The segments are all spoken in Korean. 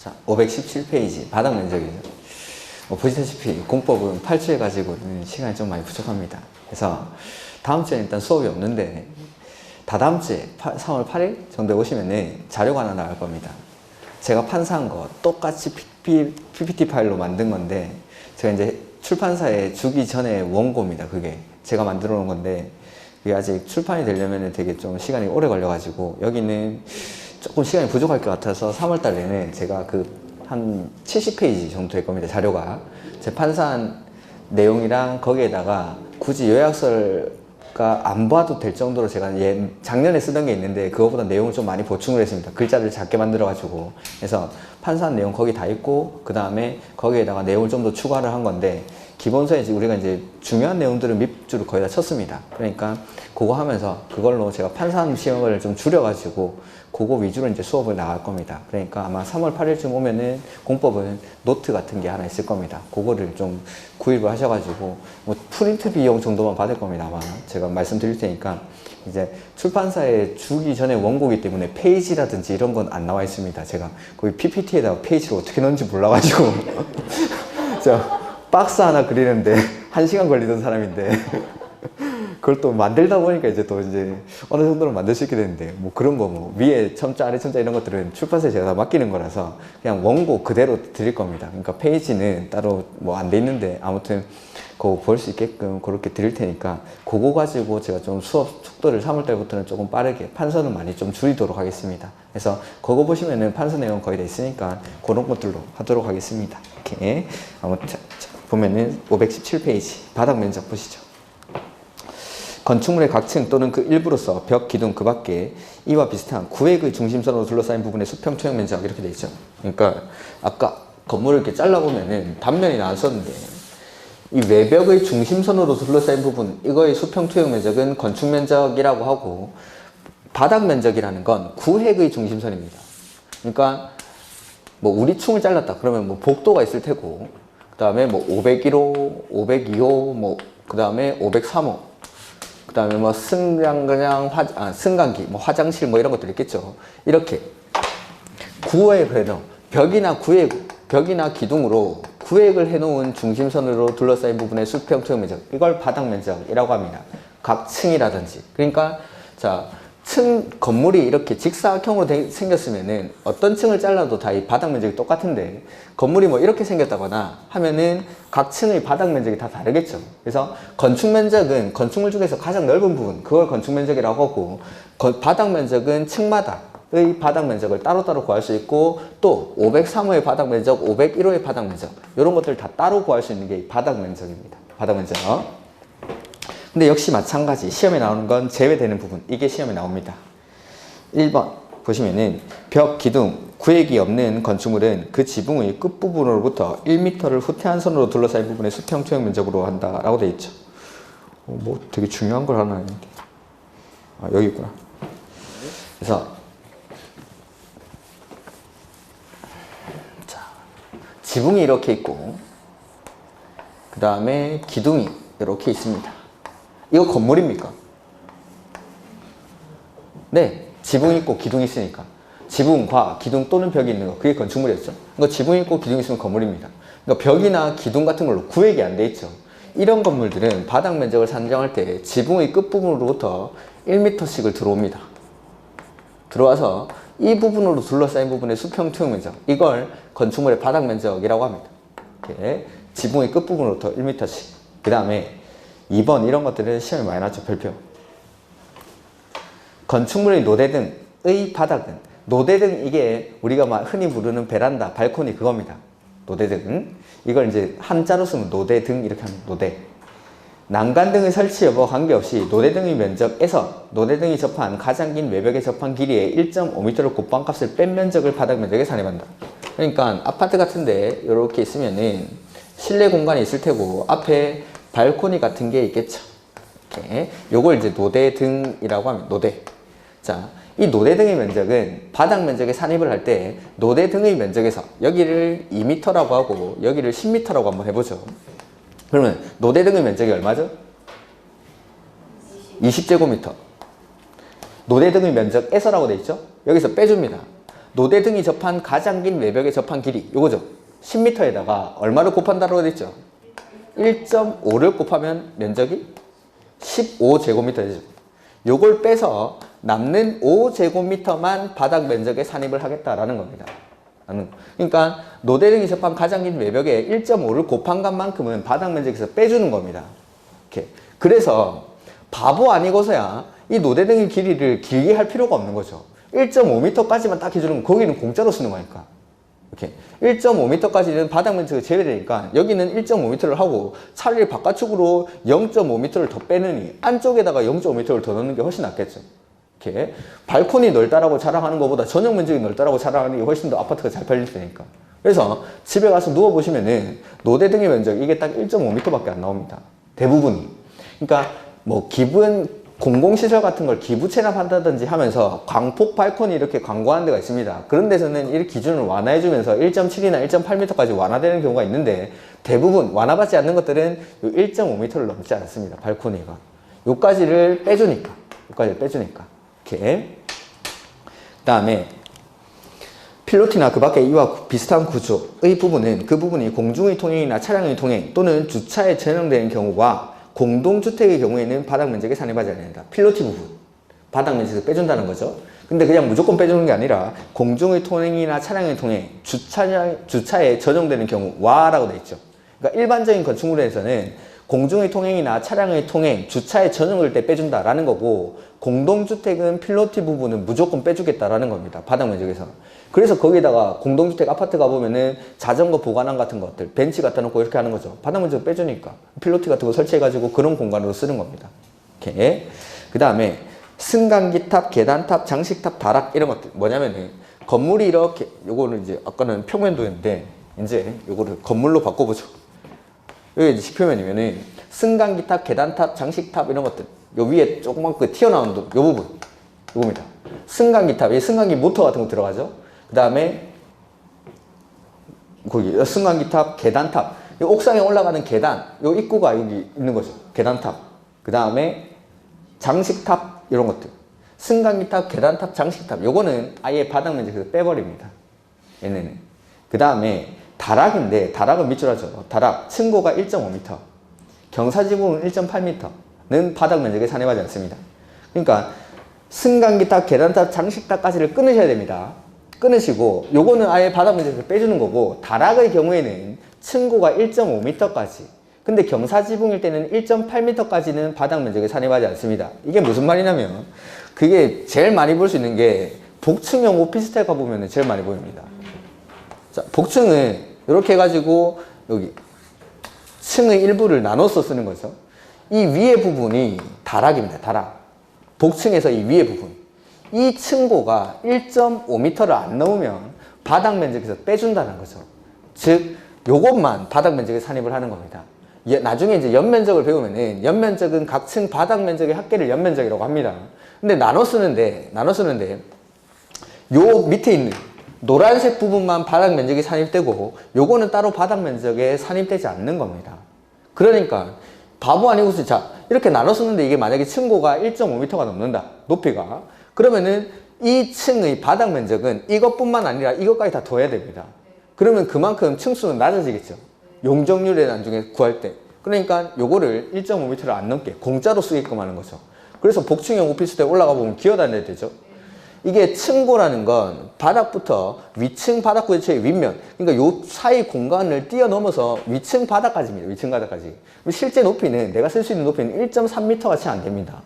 자, 517페이지 바닥 면적이죠. 보시다시피 공법은 8주에 가지고는 시간이 좀 많이 부족합니다. 그래서 다음 주에 일단 수업이 없는데 다다음 주에 3월 8일 정도에 오시면은 자료가 하나 나올 겁니다. 제가 판사한 거 똑같이 PPT 파일로 만든 건데 제가 이제 출판사에 주기 전에 원고입니다. 그게 제가 만들어 놓은 건데 그게 아직 출판이 되려면 되게 좀 시간이 오래 걸려가지고 여기는 조금 시간이 부족할 것 같아서 3월 달에는 제가 한 70페이지 정도 될 겁니다. 자료가 제 판사한 내용이랑 거기에다가 굳이 요약서가 안 봐도 될 정도로 제가 작년에 쓰던 게 있는데 그거보다 내용을 좀 많이 보충을 했습니다. 글자를 작게 만들어 가지고. 그래서 판사한 내용 거기 다 있고 그 다음에 거기에다가 내용을 좀 더 추가를 한 건데 기본서에 우리가 이제 중요한 내용들을 밑줄을 거의 다 쳤습니다. 그러니까 그거 하면서 그걸로 제가 판사한 시험을 좀 줄여가지고 그거 위주로 이제 수업을 나갈 겁니다. 그러니까 아마 3월 8일쯤 오면은 공법은 노트 같은 게 하나 있을 겁니다. 그거를 좀 구입을 하셔가지고 뭐 프린트 비용 정도만 받을 겁니다. 아마 제가 말씀드릴 테니까 이제 출판사에 주기 전에 원고기 때문에 페이지라든지 이런 건 안 나와 있습니다. 제가 거기 PPT에다가 페이지를 어떻게 넣는지 몰라가지고 저 박스 하나 그리는데 1시간 걸리던 사람인데 그걸 또 만들다 보니까 이제 또 이제 어느 정도로 만들 수 있게 되는데 뭐 그런 거 뭐 위에 첨자 아래 첨자 이런 것들은 출판사에 제가 다 맡기는 거라서 그냥 원고 그대로 드릴 겁니다. 그러니까 페이지는 따로 뭐 안 돼 있는데 아무튼 그거 볼 수 있게끔 그렇게 드릴 테니까 그거 가지고 제가 좀 수업 속도를 3월 달부터는 조금 빠르게 판서는 많이 좀 줄이도록 하겠습니다. 그래서 그거 보시면은 판서 내용 거의 다 있으니까 그런 것들로 하도록 하겠습니다. 이렇게 아무튼 자, 보면은 517페이지 바닥 면적 보시죠. 건축물의 각 층 또는 그 일부로서 벽, 기둥 그 밖에 이와 비슷한 구획의 중심선으로 둘러싸인 부분의 수평 투영 면적 이렇게 돼 있죠. 그러니까 아까 건물을 이렇게 잘라보면은 단면이 나왔었는데 이 외벽의 중심선으로 둘러싸인 부분 이거의 수평 투영 면적은 건축 면적이라고 하고 바닥 면적이라는 건 구획의 중심선입니다. 그러니까 뭐 우리 층을 잘랐다 그러면 뭐 복도가 있을 테고 그 다음에 뭐 501호, 502호, 뭐 그 다음에 503호, 그 다음에 뭐 승강기, 뭐 화장실 뭐 이런 것들 있겠죠. 이렇게 구획을 해놓은 벽이나 기둥으로 구획을 해놓은 중심선으로 둘러싸인 부분의 수평 투영 면적 이걸 바닥 면적이라고 합니다. 각 층이라든지 그러니까 자. 건물이 이렇게 직사각형으로 생겼으면은 어떤 층을 잘라도 다 이 바닥 면적이 똑같은데 건물이 뭐 이렇게 생겼다거나 하면은 각 층의 바닥 면적이 다 다르겠죠. 그래서 건축 면적은 건축물 중에서 가장 넓은 부분 그걸 건축 면적이라고 하고 바닥 면적은 층마다의 바닥 면적을 따로따로 구할 수 있고 또 503호의 바닥 면적, 501호의 바닥 면적 이런 것들 다 따로 구할 수 있는 게 바닥 면적입니다. 바닥 면적. 근데 역시 마찬가지 시험에 나오는 건 제외되는 부분 이게 시험에 나옵니다. 1번 보시면은 벽, 기둥, 구획이 없는 건축물은 그 지붕의 끝부분으로부터 1m를 후퇴한 선으로 둘러싸인 부분의 수평 투영 면적으로 한다라고 되어 있죠. 뭐 되게 중요한 걸 하나 했는데 여기 있구나. 그래서 자, 지붕이 이렇게 있고 그 다음에 기둥이 이렇게 있습니다. 이거 건물입니까? 네, 지붕이 있고 기둥이 있으니까 지붕과 기둥 또는 벽이 있는 거 그게 건축물이었죠. 그러니까 지붕이 있고 기둥이 있으면 건물입니다. 그러니까 벽이나 기둥 같은 걸로 구획이 안 돼 있죠. 이런 건물들은 바닥 면적을 산정할 때 지붕의 끝부분으로부터 1m씩을 들어옵니다. 들어와서 이 부분으로 둘러싸인 부분의 수평 투영 면적 이걸 건축물의 바닥 면적이라고 합니다. 이렇게 지붕의 끝부분으로부터 1m씩 그 다음에 2번 이런 것들은 시험에 많이 나왔죠. 별표. 건축물의 노대등의 바닥은 노대등 이게 우리가 막 흔히 부르는 베란다, 발코니 그겁니다. 노대등 이걸 이제 한자로 쓰면 노대등 이렇게 하면 노대. 난간등의 설치 여부와 관계없이 노대등의 면적에서 노대등이 접한 가장 긴 외벽에 접한 길이의 1.5m를 곱방값을 뺀 면적을 바닥 면적에 산입한다. 그러니까 아파트 같은데 이렇게 있으면은 실내 공간이 있을 테고 앞에 발코니 같은 게 있겠죠. 이렇게 요걸 이제 노대등이라고 하면 노대. 자, 이 노대등의 면적은 바닥 면적에 산입을 할 때 노대등의 면적에서 여기를 2m라고 하고 여기를 10m라고 한번 해보죠. 그러면 노대등의 면적이 얼마죠? 20제곱미터. 노대등의 면적에서라고 돼 있죠. 여기서 빼줍니다. 노대 등이 접한 가장 긴 외벽의 접한 길이 요거죠. 10m에다가 얼마를 곱한다고 됐죠? 1.5를 곱하면 면적이 15제곱미터 되죠. 요걸 빼서 남는 5제곱미터만 바닥 면적에 산입을 하겠다라는 겁니다. 그러니까 노대 등이 접한 가장 긴 외벽에 1.5를 곱한 것만큼은 바닥 면적에서 빼주는 겁니다. 이렇게. 그래서 바보 아니고서야 이 노대 등의 길이를 길게 할 필요가 없는 거죠. 1.5m까지만 딱 해주는 거기는 공짜로 쓰는 거니까. 이렇게 1.5m까지는 바닥 면적이 제외되니까 여기는 1.5m를 하고 차라리 바깥쪽으로 0.5m를 더 빼느니 안쪽에다가 0.5m를 더 넣는 게 훨씬 낫겠죠. 이렇게 발코니 넓다라고 자랑하는 것보다 전용 면적이 넓다라고 자랑하는 게 훨씬 더 아파트가 잘 팔릴 테니까. 그래서 집에 가서 누워보시면은 노대 등의 면적 이게 딱 1.5m밖에 안 나옵니다. 대부분이. 그러니까 뭐 기분 공공시설 같은 걸 기부 체납한다든지 하면서 광폭 발코니 이렇게 광고하는 데가 있습니다. 그런 데서는 이 기준을 완화해주면서 1.7이나 1.8m까지 완화되는 경우가 있는데 대부분 완화받지 않는 것들은 1.5m를 넘지 않습니다. 발코니가. 요까지를 빼주니까. 이렇게. 그 다음에 필로티나 그 밖에 이와 비슷한 구조의 부분은 그 부분이 공중의 통행이나 차량의 통행 또는 주차에 전용되는 경우와 공동주택의 경우에는 바닥 면적에 산입하지 않는다. 필로티 부분. 바닥 면적에서 빼준다는 거죠. 근데 그냥 무조건 빼주는 게 아니라 공중의 통행이나 차량의 통행, 주차에 전용되는 경우와라고 되어 있죠. 그러니까 일반적인 건축물에서는 공중의 통행이나 차량의 통행, 주차에 전용될 때 빼준다라는 거고 공동주택은 필로티 부분은 무조건 빼주겠다라는 겁니다. 바닥 면적에서. 그래서 거기다가 공동주택 아파트 가보면은 자전거 보관함 같은 것들, 벤치 갖다 놓고 이렇게 하는 거죠. 바닥 면적 빼주니까. 필로티 같은 거 설치해가지고 그런 공간으로 쓰는 겁니다. 이렇게. 그 다음에 승강기탑, 계단탑, 장식탑, 다락 이런 것들. 뭐냐면은 건물이 이렇게, 요거는 이제 아까는 평면도였는데 이제 요거를 건물로 바꿔보죠. 여기 이제 식표면이면은 승강기탑, 계단탑, 장식탑 이런 것들. 요 위에 조그만 그 튀어나오는 요 부분. 요겁니다. 승강기탑, 이 승강기 모터 같은 거 들어가죠. 그 다음에 거기 승강기탑, 계단탑. 이 옥상에 올라가는 계단, 요 입구가 여기 있는 거죠. 계단탑. 그 다음에 장식탑 이런 것들. 승강기탑, 계단탑, 장식탑. 요거는 아예 바닥 면적에서 빼버립니다. 얘네는. 그 다음에 다락인데 다락은 밑줄 하죠. 다락 층고가 1.5m, 경사지붕은 1.8m는 바닥 면적에 산입하지 않습니다. 그러니까 승강기탑, 계단탑, 장식탑까지를 끊으셔야 됩니다. 끊으시고 요거는 아예 바닥 면적에서 빼주는 거고 다락의 경우에는 층고가 1.5m까지 근데 경사지붕일 때는 1.8m까지는 바닥 면적에 산입하지 않습니다. 이게 무슨 말이냐면 그게 제일 많이 볼 수 있는 게 복층형 오피스텔 가보면 제일 많이 보입니다. 자, 복층은 이렇게 해가지고 여기 층의 일부를 나눠서 쓰는 거죠. 이 위에 부분이 다락입니다. 다락. 복층에서 이 위에 부분. 이 층고가 1.5m를 안 넘으면 바닥 면적에서 빼준다는 거죠. 즉, 요것만 바닥 면적에 산입을 하는 겁니다. 나중에 이제 연면적을 배우면은 연면적은 각 층 바닥 면적의 합계를 연면적이라고 합니다. 근데 나눠 쓰는데 요 밑에 있는 노란색 부분만 바닥 면적이 산입되고 요거는 따로 바닥 면적에 산입되지 않는 겁니다. 그러니까 바보 아니고서 자 이렇게 나눠 쓰는데 이게 만약에 층고가 1.5m가 넘는다. 높이가. 그러면은 이 층의 바닥 면적은 이것뿐만 아니라 이것까지 다 더해야 됩니다. 그러면 그만큼 층수는 낮아지겠죠. 용적률에 나중에 구할 때. 그러니까 요거를 1.5m를 안 넘게 공짜로 쓰게끔 하는 거죠. 그래서 복층형 오피스텔 올라가 보면 기어다녀야 되죠. 이게 층고라는 건 바닥부터 위층 바닥 구조체의 윗면, 그러니까 요 사이 공간을 뛰어넘어서 위층 바닥까지입니다. 위층 바닥까지. 실제 높이는 내가 쓸 수 있는 높이는 1.3m가 채 안 됩니다.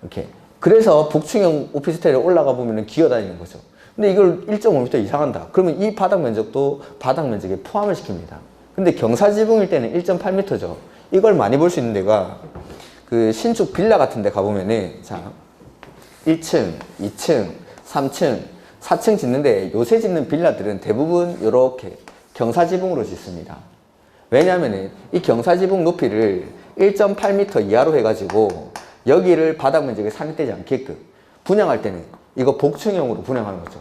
이렇게. 그래서 복층형 오피스텔에 올라가 보면 기어다니는 거죠. 근데 이걸 1.5m 이상한다. 그러면 이 바닥 면적도 바닥 면적에 포함을 시킵니다. 근데 경사지붕일 때는 1.8m죠. 이걸 많이 볼 수 있는 데가 그 신축 빌라 같은 데 가보면은 자 1층, 2층, 3층, 4층 짓는데 요새 짓는 빌라들은 대부분 이렇게 경사지붕으로 짓습니다. 왜냐하면 이 경사지붕 높이를 1.8m 이하로 해가지고 여기를 바닥 면적에 산입되지 않게끔 분양할 때는 이거 복층형으로 분양하는 거죠.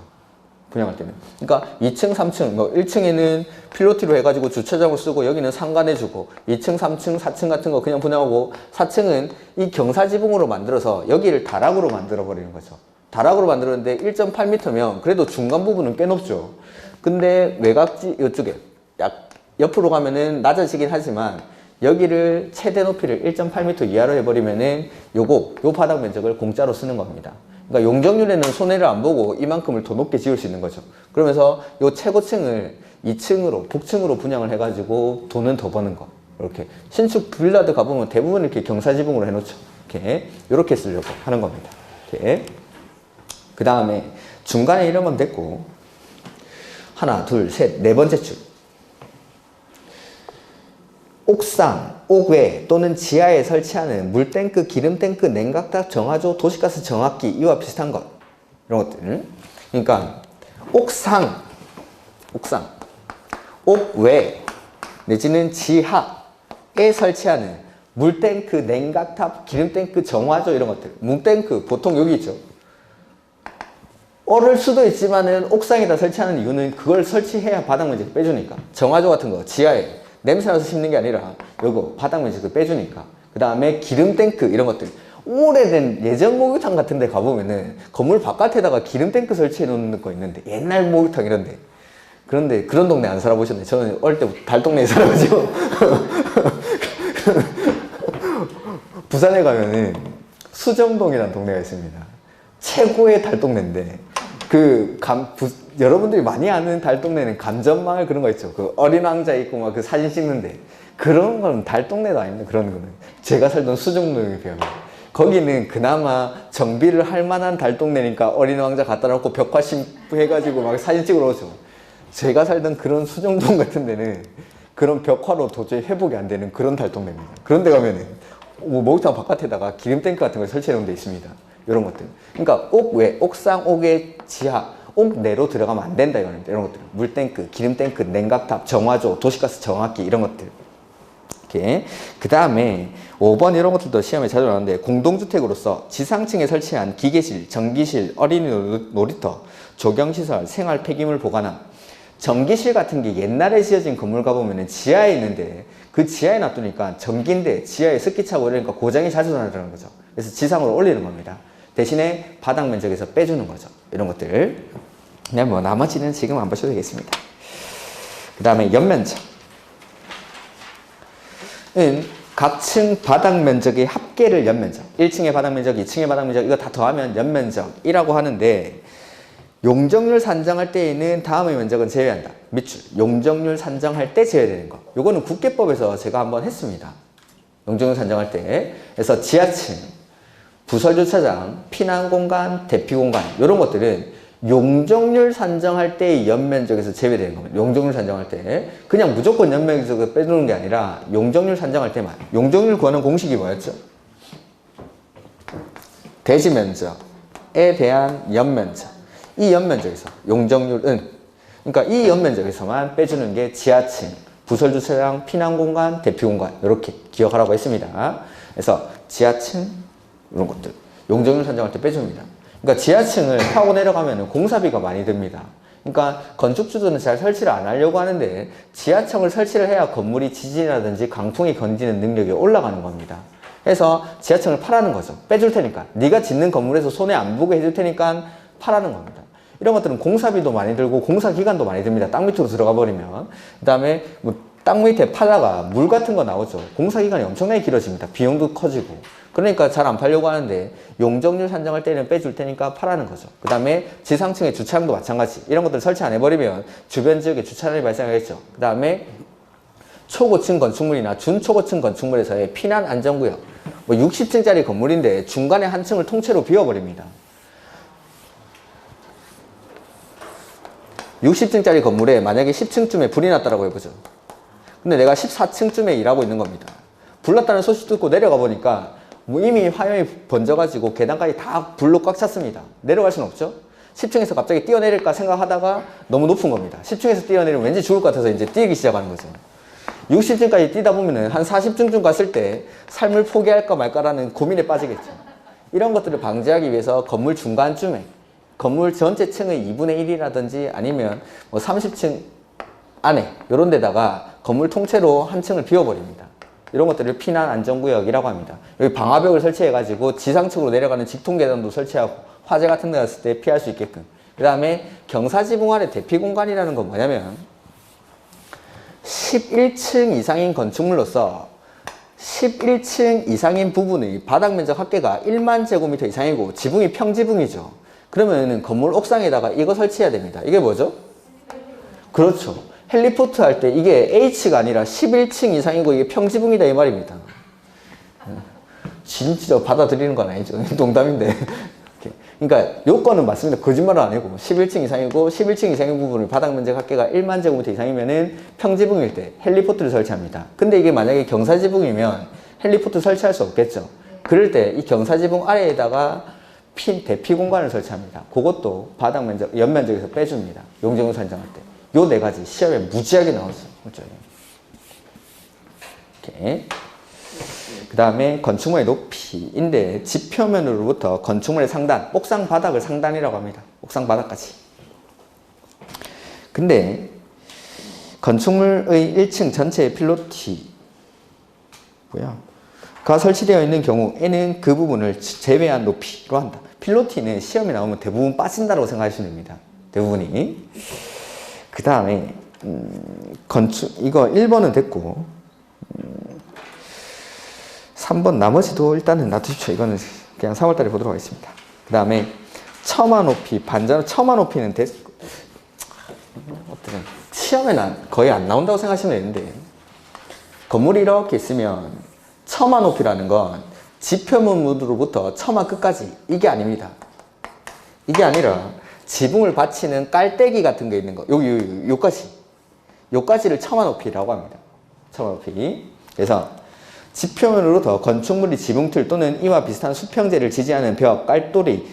분양할 때는. 그러니까 2층, 3층, 뭐 1층에는 필로티로 해가지고 주차장을 쓰고 여기는 상가내주고 2층, 3층, 4층 같은 거 그냥 분양하고 4층은 이 경사지붕으로 만들어서 여기를 다락으로 만들어 버리는 거죠. 다락으로 만들었는데 1.8m면 그래도 중간 부분은 꽤 높죠. 근데 외곽지 이쪽에 약 옆으로 가면은 낮아지긴 하지만 여기를 최대 높이를 1.8m 이하로 해버리면은 요 바닥 면적을 공짜로 쓰는 겁니다. 그러니까 용적률에는 손해를 안 보고 이만큼을 더 높게 지을 수 있는 거죠. 그러면서 요 최고층을 2층으로 복층으로 분양을 해가지고 돈은 더 버는 거. 이렇게 신축 빌라드 가보면 대부분 이렇게 경사지붕으로 해놓죠. 이렇게 쓰려고 하는 겁니다. 그 다음에 중간에 이런 건 됐고, 하나, 둘, 셋, 네 번째 줄. 옥상, 옥외 또는 지하에 설치하는 물탱크, 기름탱크, 냉각탑, 정화조, 도시가스 정화기 이와 비슷한 것. 이런 것들. 그러니까 옥상, 옥외 내지는 지하에 설치하는 물탱크, 냉각탑, 기름탱크, 정화조 이런 것들. 물탱크 보통 여기 있죠. 얼을 수도 있지만은 옥상에다 설치하는 이유는 그걸 설치해야 바닥 면적을 빼주니까. 정화조 같은 거 지하에 냄새나서 심는 게 아니라 요거 바닥 면적을 빼주니까. 그 다음에 기름탱크 이런 것들. 오래된 예전 목욕탕 같은 데 가보면은 건물 바깥에다가 기름탱크 설치해 놓는 거 있는데, 옛날 목욕탕 이런데. 그런데 그런 동네 안 살아보셨네. 저는 어릴 때 달동네에 살아가지고 부산에 가면은 수정동이라는 동네가 있습니다. 최고의 달동네인데 여러분들이 많이 아는 달동네는 감전마을 그런 거 있죠. 그 어린 왕자 있고 막 그 사진 찍는데 그런 건 달동네도 아닙니다. 그런 거는 제가 살던 수정동에 비하면 거기는 그나마 정비를 할 만한 달동네니까 어린 왕자 갖다 놓고 벽화 심고 해가지고 막 사진 찍으러 오죠. 제가 살던 그런 수정동 같은 데는 그런 벽화로 도저히 회복이 안 되는 그런 달동네입니다. 그런 데 가면은 목욕탕 바깥에다가 기름탱크 같은 걸 설치해 놓은 데 있습니다. 이런 것들. 그러니까 옥외, 옥상, 옥외, 지하, 옥내로 들어가면 안 된다 이런 것들. 물탱크, 기름탱크, 냉각탑, 정화조, 도시가스 정화기 이런 것들. 이렇게. 그 다음에 5번 이런 것들도 시험에 자주 나오는데, 공동주택으로서 지상층에 설치한 기계실, 전기실, 어린이 놀이터, 조경시설, 생활 폐기물 보관함. 전기실 같은 게 옛날에 지어진 건물 가보면 지하에 있는데 그 지하에 놔두니까 전기인데 지하에 습기 차고 이러니까 고장이 자주 나는 거죠. 그래서 지상으로 올리는 겁니다. 대신에 바닥 면적에서 빼주는 거죠. 이런 것들. 그냥 뭐 나머지는 지금 안 보셔도 되겠습니다. 그 다음에 연면적. 각 층 바닥 면적의 합계를 연면적. 1층의 바닥 면적, 2층의 바닥 면적 이거 다 더하면 연면적이라고 하는데, 용적률 산정할 때에는 다음의 면적은 제외한다. 밑줄. 용적률 산정할 때 제외되는 거. 요거는 국계법에서 제가 한번 했습니다. 용적률 산정할 때. 그래서 지하층, 부설주차장, 피난공간, 대피공간 이런 것들은 용적률 산정할 때의 연면적에서 제외되는 겁니다. 용적률 산정할 때. 그냥 무조건 연면적을 빼주는 게 아니라 용적률 산정할 때만. 용적률 구하는 공식이 뭐였죠? 대지면적에 대한 연면적. 이 연면적에서 용적률은, 그러니까 이 연면적에서만 빼주는 게 지하층, 부설주차장, 피난공간, 대피공간 이렇게 기억하라고 했습니다. 그래서 지하층 이런 것들 용적률 산정할 때 빼줍니다. 그러니까 지하층을 타고 내려가면 공사비가 많이 듭니다. 그러니까 건축주들은 잘 설치를 안 하려고 하는데 지하층을 설치를 해야 건물이 지진이라든지 강풍이 견디는 능력이 올라가는 겁니다. 그래서 지하층을 파라는 거죠. 빼줄 테니까. 네가 짓는 건물에서 손해 안 보게 해줄 테니까 파라는 겁니다. 이런 것들은 공사비도 많이 들고 공사 기간도 많이 듭니다. 땅 밑으로 들어가 버리면. 그 다음에 뭐 땅 밑에 파다가 물 같은 거 나오죠. 공사 기간이 엄청나게 길어집니다. 비용도 커지고. 그러니까 잘 안 팔려고 하는데 용적률 산정할 때는 빼줄 테니까 파라는 거죠. 그 다음에 지상층의 주차장도 마찬가지. 이런 것들 설치 안 해버리면 주변 지역에 주차장이 발생하겠죠. 그 다음에 초고층 건축물이나 준초고층 건축물에서의 피난 안전구역. 뭐 60층짜리 건물인데 중간에 한 층을 통째로 비워버립니다. 60층짜리 건물에 만약에 10층쯤에 불이 났다라고 해보죠. 근데 내가 14층쯤에 일하고 있는 겁니다. 불 났다는 소식 듣고 내려가 보니까 뭐 이미 화염이 번져가지고 계단까지 다 불로 꽉 찼습니다. 내려갈 수는 없죠. 10층에서 갑자기 뛰어내릴까 생각하다가 너무 높은 겁니다. 10층에서 뛰어내리면 왠지 죽을 것 같아서 이제 뛰기 시작하는 거죠. 60층까지 뛰다 보면은 한 40층쯤 갔을 때 삶을 포기할까 말까라는 고민에 빠지겠죠. 이런 것들을 방지하기 위해서 건물 중간쯤에 건물 전체 층의 2분의 1이라든지 아니면 뭐 30층 안에 이런 데다가 건물 통째로 한 층을 비워버립니다. 이런 것들을 피난 안전구역이라고 합니다. 여기 방화벽을 설치해가지고 지상층으로 내려가는 직통계단도 설치하고 화재 같은 데 갔을 때 피할 수 있게끔. 그 다음에 경사지붕 아래 대피공간이라는 건 뭐냐면 11층 이상인 건축물로서 11층 이상인 부분의 바닥 면적 합계가 1만 제곱미터 이상이고 지붕이 평지붕이죠. 그러면 건물 옥상에다가 이거 설치해야 됩니다. 이게 뭐죠? 그렇죠. 헬리포트 할 때 이게 H가 아니라 11층 이상이고 이게 평지붕이다 이 말입니다. 진짜 받아들이는 건 아니죠. 농담인데. 그러니까 요건은 맞습니다. 거짓말은 아니고 11층 이상이고 11층 이상의 부분을 바닥 면적 합계가 1만 제곱미터 이상이면은 평지붕일 때 헬리포트를 설치합니다. 근데 이게 만약에 경사지붕이면 헬리포트 설치할 수 없겠죠. 그럴 때 이 경사지붕 아래에다가 대피 공간을 설치합니다. 그것도 바닥 면적, 연면적에서 빼줍니다. 용적률 산정할 때. 요 네 가지 시험에 무지하게 나왔어요. 이렇게. 그 다음에 건축물의 높이인데 지표면으로부터 건축물의 상단, 옥상 바닥을 상단이라고 합니다. 옥상 바닥까지. 근데 건축물의 1층 전체의 필로티가 설치되어 있는 경우에는 그 부분을 제외한 높이로 한다. 필로티는 시험에 나오면 대부분 빠진다고 생각하시면 됩니다. 대부분이. 그 다음에 이거 1번은 됐고 3번 나머지도 일단은 놔두십시오. 이거는 그냥 3월달에 보도록 하겠습니다. 그 다음에 처마 높이, 처마 높이는 어떻게 시험에 거의 안 나온다고 생각하시면 되는데 건물이 이렇게 있으면 처마 높이라는 건 지표면으로부터 처마 끝까지 이게 아닙니다. 이게 아니라 지붕을 받치는 깔때기 같은 게 있는 거 요까지를 처마 높이라고 합니다. 처마 높이. 그래서 지표면으로부터 건축물이 지붕틀 또는 이와 비슷한 수평재를 지지하는 벽, 깔돌이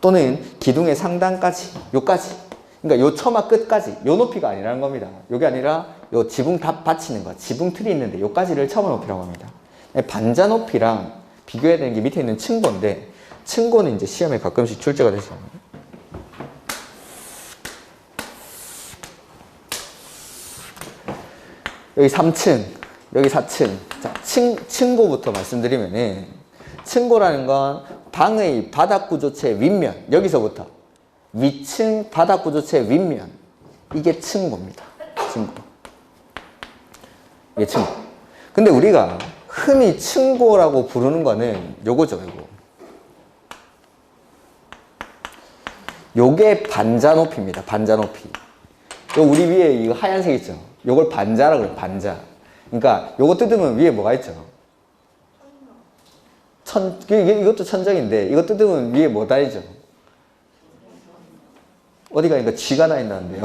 또는 기둥의 상단까지 요까지. 그러니까 요 처마 끝까지 요 높이가 아니라는 겁니다. 요게 아니라 요 지붕 다 받치는 거, 지붕 틀이 있는데 요까지를 처마 높이라고 합니다. 반자 높이랑 비교해야 되는 게 밑에 있는 층고인데 층고는 이제 시험에 가끔씩 출제가 되죠. 여기 3층, 여기 4층. 자, 층고부터 말씀드리면은 층고라는 건 방의 바닥 구조체 윗면, 여기서부터 위층 바닥 구조체 윗면, 이게 층고입니다. 층고. 이게 층고. 근데 우리가 흔히 층고라고 부르는 거는 요거죠, 요거. 요게 반자 높이입니다. 반자 높이. 요 우리 위에 이거 하얀색 있죠? 요걸 반자라고 그래요. 반자. 그러니까 요거 뜯으면 위에 뭐가 있죠? 이것도 천정인데 이거 뜯으면 위에 뭐 달리죠? 어디 가니까 쥐가 나 있나는데요.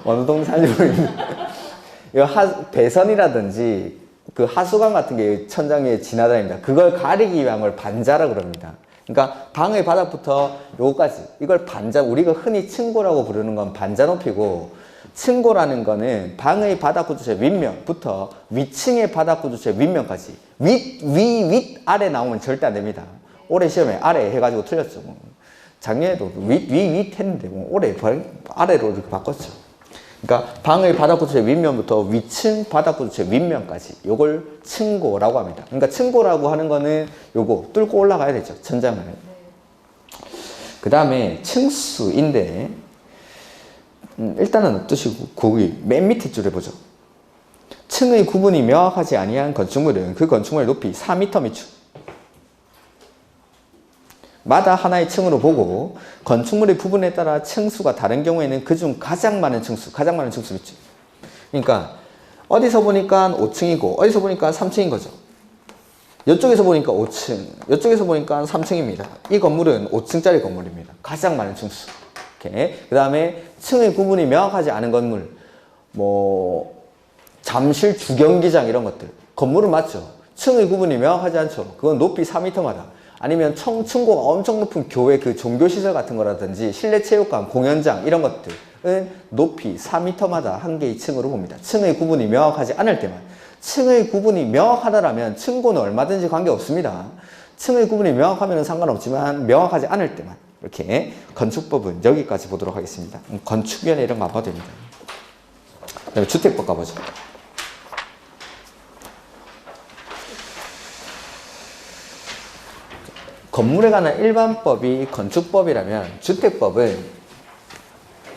어느 동네 사는지 모르겠는데. 배선이라든지 그 하수관 같은 게 천장 위에 지나다닙니다. 그걸 가리기 위한 걸 반자라고 그럽니다. 그러니까 방의 바닥부터 요거까지 이걸 반자, 우리가 흔히 층고라고 부르는 건 반자 높이고 층고라는 거는 방의 바닥 구조체 윗면부터 위층의 바닥 구조체 윗면까지 윗 아래 나오면 절대 안 됩니다. 올해 시험에 아래 해가지고 틀렸죠. 작년에도 윗 했는데 올해 아래로 이렇게 바꿨죠. 그러니까 방의 바닥 구조체 윗면부터 위층 바닥 구조체 윗면까지 요걸 층고라고 합니다. 그러니까 층고라고 하는 거는 요거 뚫고 올라가야 되죠. 천장을. 그 다음에 층수인데 일단은 놔두시고 거기 맨 밑에 줄에 보죠. 층의 구분이 명확하지 아니한 건축물은 그 건축물의 높이 4m 미추 마다 하나의 층으로 보고 건축물의 부분에 따라 층수가 다른 경우에는 그중 가장 많은 층수 있죠. 그러니까 어디서 보니까 5층이고 어디서 보니까 3층인 거죠. 이쪽에서 보니까 5층, 이쪽에서 보니까 3층입니다. 이 건물은 5층짜리 건물입니다. 가장 많은 층수. 그 다음에 층의 구분이 명확하지 않은 건물, 뭐 잠실 주경기장 이런 것들. 건물은 맞죠. 층의 구분이 명확하지 않죠. 그건 높이 4m마다. 아니면 층고가 엄청 높은 교회 그 종교시설 같은 거라든지 실내 체육관, 공연장 이런 것들은 높이 4m마다 한 개의 층으로 봅니다. 층의 구분이 명확하지 않을 때만. 층의 구분이 명확하다라면 층고는 얼마든지 관계없습니다. 층의 구분이 명확하면 상관없지만 명확하지 않을 때만. 이렇게 건축법은 여기까지 보도록 하겠습니다. 건축위원회 이런 거 안 봐도 됩니다. 그 다음에 주택법 가보죠. 건물에 관한 일반법이 건축법이라면 주택법은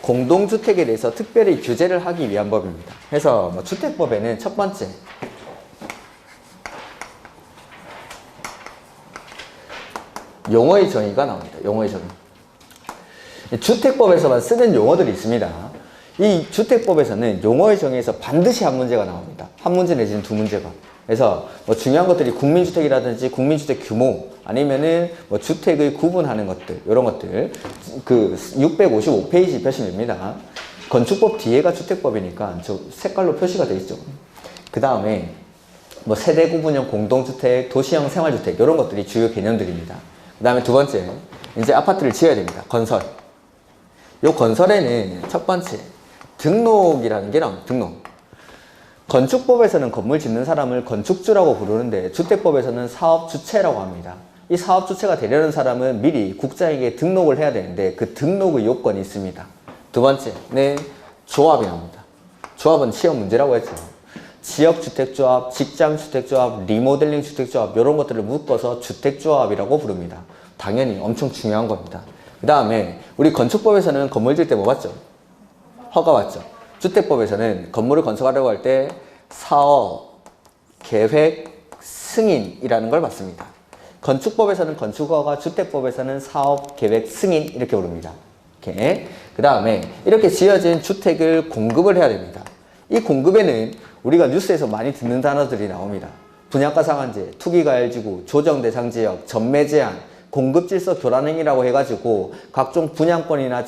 공동주택에 대해서 특별히 규제를 하기 위한 법입니다. 그래서 뭐 주택법에는 첫 번째, 용어의 정의가 나옵니다. 용어의 정의. 주택법에서만 쓰는 용어들이 있습니다. 이 주택법에서는 용어의 정의에서 반드시 한 문제가 나옵니다. 한 문제 내지는 두 문제가. 그래서 뭐 중요한 것들이 국민주택이라든지 국민주택 규모, 아니면은 뭐 주택을 구분하는 것들, 이런 것들. 그 655페이지 펴시면입니다. 건축법 뒤에가 주택법이니까 저 색깔로 표시가 되어 있죠. 그 다음에 뭐 세대 구분형 공동주택, 도시형 생활주택, 이런 것들이 주요 개념들입니다. 그 다음에 두 번째, 이제 아파트를 지어야 됩니다. 건설. 요 건설에는 첫 번째, 등록이라는 게 나옵니다. 등록. 건축법에서는 건물 짓는 사람을 건축주라고 부르는데 주택법에서는 사업주체라고 합니다. 이 사업주체가 되려는 사람은 미리 국장에게 등록을 해야 되는데 그 등록의 요건이 있습니다. 두 번째는 조합이 나옵니다. 조합은 시험 문제라고 했죠. 지역주택조합, 직장주택조합, 리모델링 주택조합, 이런 것들을 묶어서 주택조합이라고 부릅니다. 당연히 엄청 중요한 겁니다. 그 다음에 우리 건축법에서는 건물 지을 때 뭐 봤죠? 허가 봤죠. 주택법에서는 건물을 건축하려고 할 때 사업, 계획, 승인이라는 걸 받습니다. 건축법에서는 건축허가, 주택법에서는 사업, 계획, 승인 이렇게 부릅니다. 이렇게. 그 다음에 이렇게 지어진 주택을 공급을 해야 됩니다. 이 공급에는 우리가 뉴스에서 많이 듣는 단어들이 나옵니다. 분양가 상한제, 투기과열지구, 조정대상지역, 전매제한, 공급질서 교란행위라고 해가지고 각종 분양권이나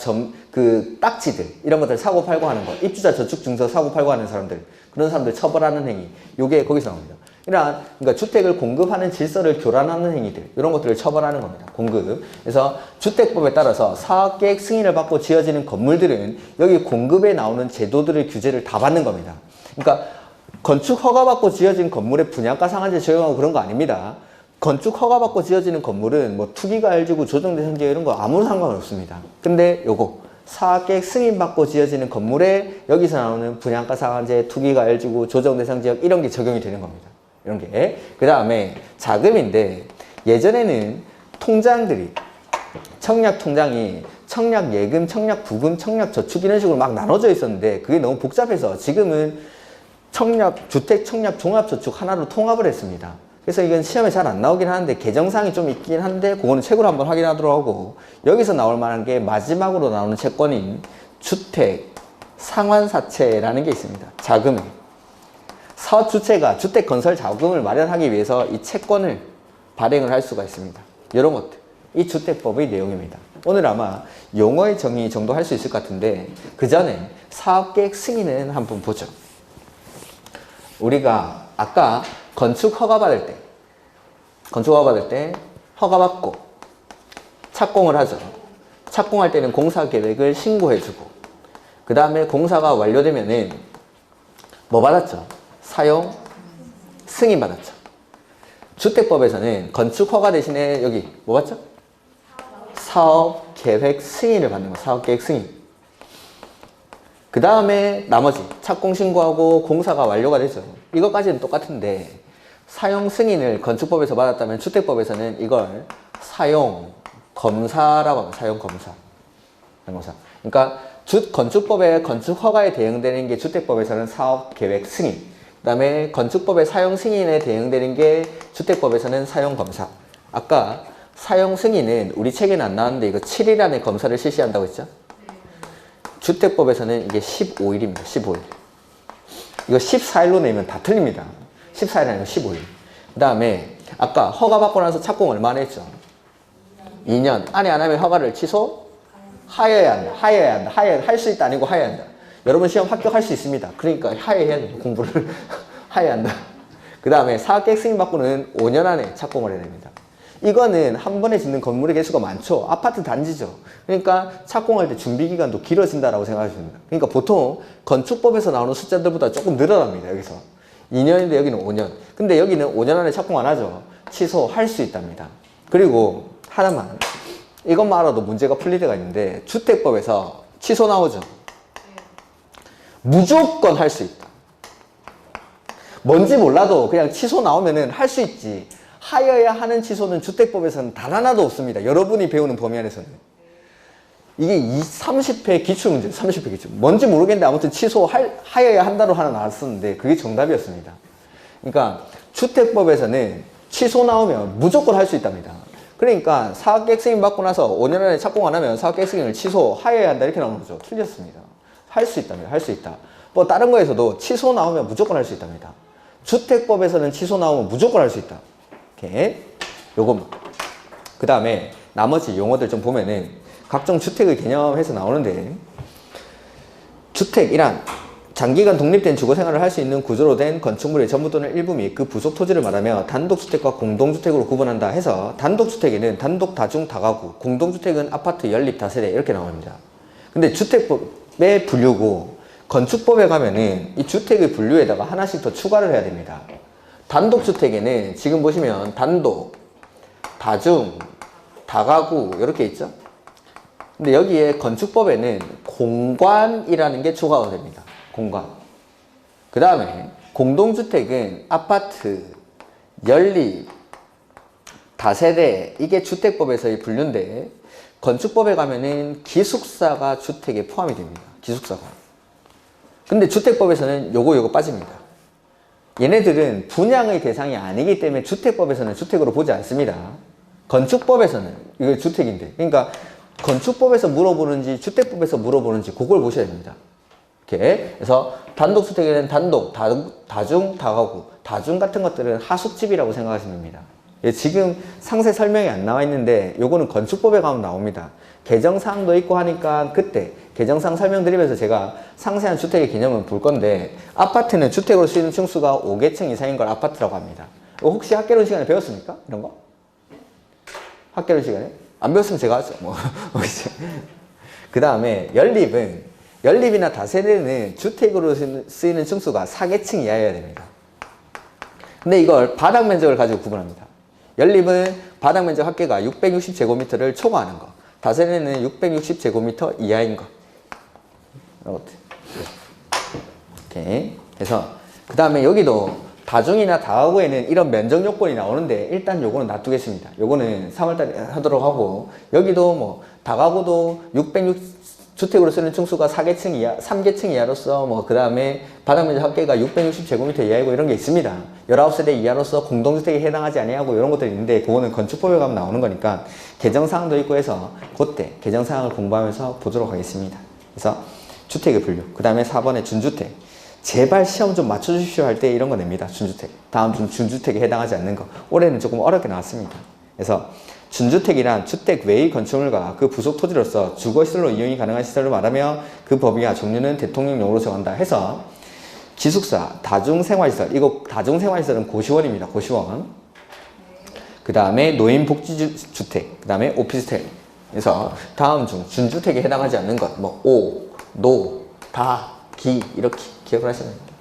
그 딱지들 이런 것들 사고팔고 하는 것, 입주자 저축증서 사고팔고 하는 사람들, 그런 사람들 처벌하는 행위, 요게 거기서 나옵니다. 그러니까 주택을 공급하는 질서를 교란하는 행위들, 이런 것들을 처벌하는 겁니다. 공급. 그래서 주택법에 따라서 사업계획 승인을 받고 지어지는 건물들은 여기 공급에 나오는 제도들의 규제를 다 받는 겁니다. 그러니까 건축 허가받고 지어진 건물에 분양가 상한제 적용하고 그런 거 아닙니다. 건축 허가받고 지어지는 건물은 뭐 투기과열지구, 조정대상지역 이런 거 아무 상관없습니다. 근데 요거 사업계획 승인받고 지어지는 건물에 여기서 나오는 분양가 상한제, 투기과열지구, 조정대상지역 이런 게 적용이 되는 겁니다. 이런 게. 그 다음에 자금인데 예전에는 통장들이 청약통장이 청약예금, 청약부금, 청약저축 이런 식으로 막 나눠져 있었는데 그게 너무 복잡해서 지금은 주택 청약 종합저축 하나로 통합을 했습니다. 그래서 이건 시험에 잘 안 나오긴 하는데 개정사항이 좀 있긴 한데 그거는 책으로 한번 확인하도록 하고 여기서 나올 만한 게 마지막으로 나오는 채권인 주택 상환사채라는 게 있습니다. 자금. 사업주체가 주택 건설 자금을 마련하기 위해서 이 채권을 발행을 할 수가 있습니다. 이런 것들. 이 주택법의 내용입니다. 오늘 아마 용어의 정의 정도 할 수 있을 것 같은데 그 전에 사업계획 승인은 한번 보죠. 우리가 아까 건축 허가 받을 때 허가받고 착공을 하죠. 착공할 때는 공사 계획을 신고해주고 그 다음에 공사가 완료되면은 뭐 받았죠? 사용 승인 받았죠. 주택법에서는 건축 허가 대신에 여기 뭐 받죠? 사업 계획 승인을 받는 거. 사업 계획 승인. 그 다음에 나머지 착공 신고하고 공사가 완료가 되죠. 이것까지는 똑같은데 사용 승인을 건축법에서 받았다면 주택법에서는 이걸 사용 검사라고 합니다. 사용 검사. 그러니까 건축법의 건축 허가에 대응되는 게 주택법에서는 사업 계획 승인. 그 다음에 건축법의 사용 승인에 대응되는 게 주택법에서는 사용 검사. 아까 사용 승인은 우리 책에는 안 나왔는데 이거 7일 안에 검사를 실시한다고 했죠? 주택법에서는 이게 15일입니다. 15일. 이거 14일로 내면 다 틀립니다. 14일 아니면 15일. 그 다음에 아까 허가 받고 나서 착공 얼마나 했죠? 2년. 안에 안 하면 허가를 취소하여야 한다. 하여야 한다. 할 수 있다 아니고 하여야 한다. 여러분 시험 합격할 수 있습니다. 그러니까 하여야 돼요. 공부를 하여야 한다. 그 다음에 사업계획 승인 받고는 5년 안에 착공을 해야 됩니다. 이거는 한 번에 짓는 건물의 개수가 많죠. 아파트 단지죠. 그러니까 착공할 때 준비기간도 길어진다라고 생각하시면 됩니다. 그러니까 보통 건축법에서 나오는 숫자들보다 조금 늘어납니다. 여기서 2년인데 여기는 5년. 근데 여기는 5년 안에 착공 안 하죠. 취소할 수 있답니다. 그리고 하나만 이것만 알아도 문제가 풀릴 때가 있는데 주택법에서 취소 나오죠. 무조건 할 수 있다. 뭔지 몰라도 그냥 취소 나오면은 할 수 있지. 하여야 하는 취소는 주택법에서는 단 하나도 없습니다. 여러분이 배우는 범위 안에서는. 이게 30회 기출문제, 30회 기출. 뭔지 모르겠는데 아무튼 하여야 한다로 하나 나왔었는데 그게 정답이었습니다. 그러니까 주택법에서는 취소 나오면 무조건 할 수 있답니다. 그러니까 사학객승인 받고 나서 5년 안에 착공 안 하면 사학객승인을 취소하여야 한다 이렇게 나오는 거죠. 틀렸습니다. 할 수 있답니다. 할 수 있다. 뭐 다른 거에서도 취소 나오면 무조건 할 수 있답니다. 주택법에서는 취소 나오면 무조건 할 수 있다. 이렇게 요것만. 그 다음에 나머지 용어들 좀 보면은 각종 주택의 개념에서 나오는데, 주택이란 장기간 독립된 주거생활을 할 수 있는 구조로 된 건축물의 전부 또는 일부 및 그 부속 토지를 말하며 단독주택과 공동주택으로 구분한다 해서, 단독주택에는 단독, 다중, 다가구, 공동주택은 아파트, 연립, 다세대 이렇게 나옵니다. 근데 주택법의 분류고 건축법에 가면은 이 주택의 분류에다가 하나씩 더 추가를 해야 됩니다. 단독주택에는 지금 보시면 단독, 다중, 다가구 이렇게 있죠. 근데 여기에 건축법에는 공관이라는 게 추가가 됩니다. 공간. 그 다음에 공동주택은 아파트, 연립, 다세대 이게 주택법에서의 분류인데, 건축법에 가면은 기숙사가 주택에 포함이 됩니다. 기숙사가. 근데 주택법에서는 요거 빠집니다. 얘네들은 분양의 대상이 아니기 때문에 주택법에서는 주택으로 보지 않습니다. 건축법에서는 이거 주택인데, 그러니까 건축법에서 물어보는지 주택법에서 물어보는지 그걸 보셔야 됩니다. 이렇게. 그래서 단독주택에는 단독, 다중, 다가구, 다중 같은 것들은 하숙집이라고 생각하시면 됩니다. 지금 상세 설명이 안 나와 있는데 요거는 건축법에 가면 나옵니다. 개정사항도 있고 하니까 그때 개정사항 설명드리면서 제가 상세한 주택의 개념을 볼 건데, 아파트는 주택으로 쓰이는 층수가 5개층 이상인 걸 아파트라고 합니다. 혹시 학개론 시간에 배웠습니까? 이런 거? 학개론 시간에? 안 배웠으면 제가 하죠. 뭐. 그 다음에 연립이나 다세대는 주택으로 쓰이는 층수가 4개층 이하여야 됩니다. 근데 이걸 바닥 면적을 가지고 구분합니다. 연립은 바닥 면적 합계가 660제곱미터를 초과하는 거, 다세대는 660제곱미터 이하인 거. 이렇게 해서, 그 다음에 여기도 다중이나 다가구에는 이런 면적 요건이 나오는데 일단 요거는 놔두겠습니다. 요거는 3월달에 하도록 하고, 여기도 뭐 다가구도 660주택으로 쓰는 층수가 4개층 이하, 3개층 이하로서 그 다음에 바닥면적 합계가 660제곱미터 이하이고 이런 게 있습니다. 19세대 이하로서 공동주택에 해당하지 아니하고 이런 것들이 있는데, 그거는 건축법에 가면 나오는 거니까 개정사항도 있고 해서 그때 개정사항을 공부하면서 보도록 하겠습니다. 그래서 주택의 분류. 그 다음에 4번에 준주택. 제발 시험 좀 맞춰주십시오 할 때 이런 거 냅니다. 준주택. 다음 중 준주택에 해당하지 않는 거. 올해는 조금 어렵게 나왔습니다. 그래서 준주택이란 주택 외의 건축물과 그 부속 토지로서 주거시설로 이용이 가능한 시설을 말하며 그 범위와 종류는 대통령령으로 정한다 해서, 기숙사, 다중생활시설. 이거 다중생활시설은 고시원입니다. 고시원. 그 다음에 노인복지주택. 그 다음에 오피스텔. 그래서 다음 중 준주택에 해당하지 않는 것. 노, 다, 기 이렇게 기억을 하시면 됩니다.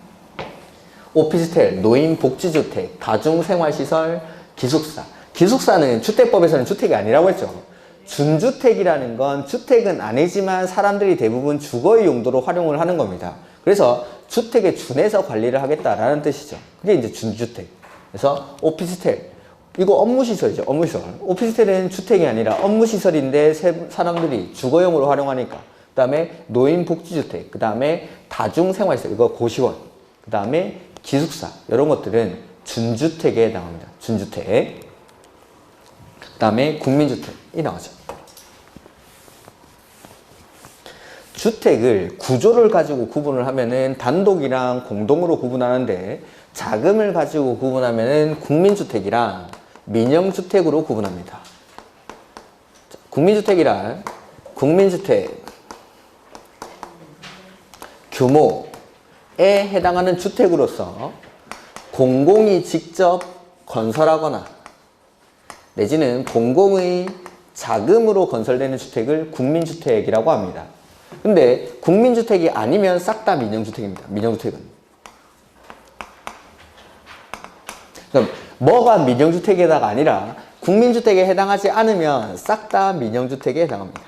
오피스텔, 노인복지주택, 다중생활시설, 기숙사. 기숙사는 주택법에서는 주택이 아니라고 했죠. 준주택이라는 건 주택은 아니지만 사람들이 대부분 주거의 용도로 활용을 하는 겁니다. 그래서 주택에 준해서 관리를 하겠다라는 뜻이죠. 그게 이제 준주택. 그래서 오피스텔. 이거 업무시설이죠. 업무시설. 오피스텔은 주택이 아니라 업무시설인데 사람들이 주거용으로 활용하니까. 그 다음에 노인복지주택. 그 다음에 다중생활시설. 이거 고시원. 그 다음에 기숙사. 이런 것들은 준주택에 해당합니다. 준주택. 그 다음에 국민주택이 나오죠. 주택을 구조를 가지고 구분을 하면은 단독이랑 공동으로 구분하는데, 자금을 가지고 구분하면은 국민주택이랑 민영주택으로 구분합니다. 국민주택이란 국민주택 규모에 해당하는 주택으로서 공공이 직접 건설하거나 내지는 공공의 자금으로 건설되는 주택을 국민주택이라고 합니다. 근데 국민주택이 아니면 싹 다 민영주택입니다. 민영주택은. 그럼 뭐가 민영주택에다가 아니라 국민주택에 해당하지 않으면 싹 다 민영주택에 해당합니다.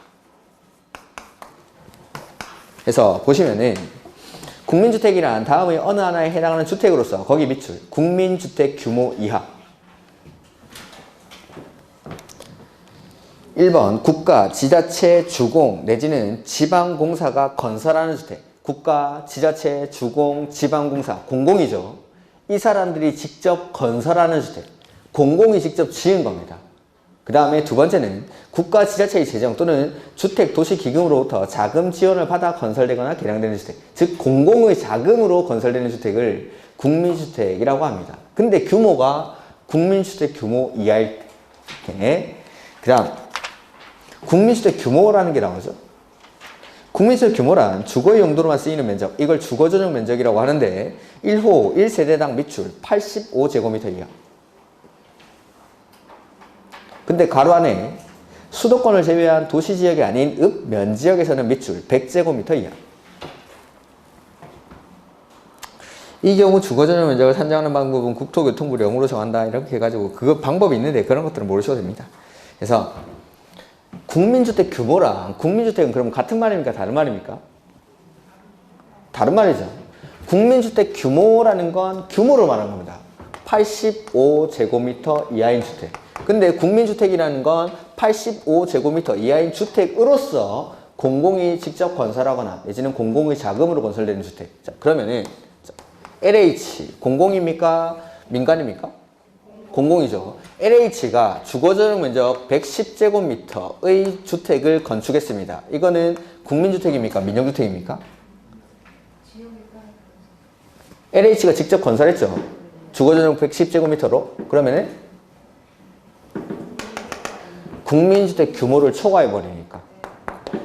그래서 보시면은 국민주택이란 다음의 어느 하나에 해당하는 주택으로서 거기 밑줄 국민주택 규모 이하, 1번 국가, 지자체, 주공 내지는 지방공사가 건설하는 주택. 국가, 지자체, 주공, 지방공사, 공공이죠. 이 사람들이 직접 건설하는 주택. 공공이 직접 지은 겁니다. 그 다음에 두 번째는 국가, 지자체의 재정 또는 주택도시기금으로부터 자금 지원을 받아 건설되거나 개량되는 주택. 즉 공공의 자금으로 건설되는 주택을 국민주택이라고 합니다. 근데 규모가 국민주택 규모 이하일 때, 그 다음 국민주택 규모라는 게 나오죠. 국민주택 규모란 주거의 용도로만 쓰이는 면적, 이걸 주거전용 면적이라고 하는데 1호 1세대당 밑줄 85제곱미터 이하. 근데 가로 안에 수도권을 제외한 도시지역이 아닌 읍 면지역에서는 밑줄 100제곱미터 이하. 이 경우 주거전용 면적을 산정하는 방법은 국토교통부를 0으로 정한다 이렇게 해가지고 그거 방법이 있는데 그런 것들은 모르셔도 됩니다. 그래서 국민주택 규모랑 국민주택은 그럼 같은 말입니까? 다른 말입니까? 다른 말이죠. 국민주택 규모라는 건 규모를 말하는 겁니다. 85제곱미터 이하인 주택. 근데 국민주택이라는 건 85제곱미터 이하인 주택으로서 공공이 직접 건설하거나 내지는 공공의 자금으로 건설되는 주택. 자, 그러면은 LH 공공입니까? 민간입니까? 공공이죠. LH가 주거전용 면적 110제곱미터의 주택을 건축했습니다. 이거는 국민주택입니까? 민영주택입니까? LH가 직접 건설했죠. 주거전용 110제곱미터로. 그러면은 국민주택 규모를 초과해버리니까.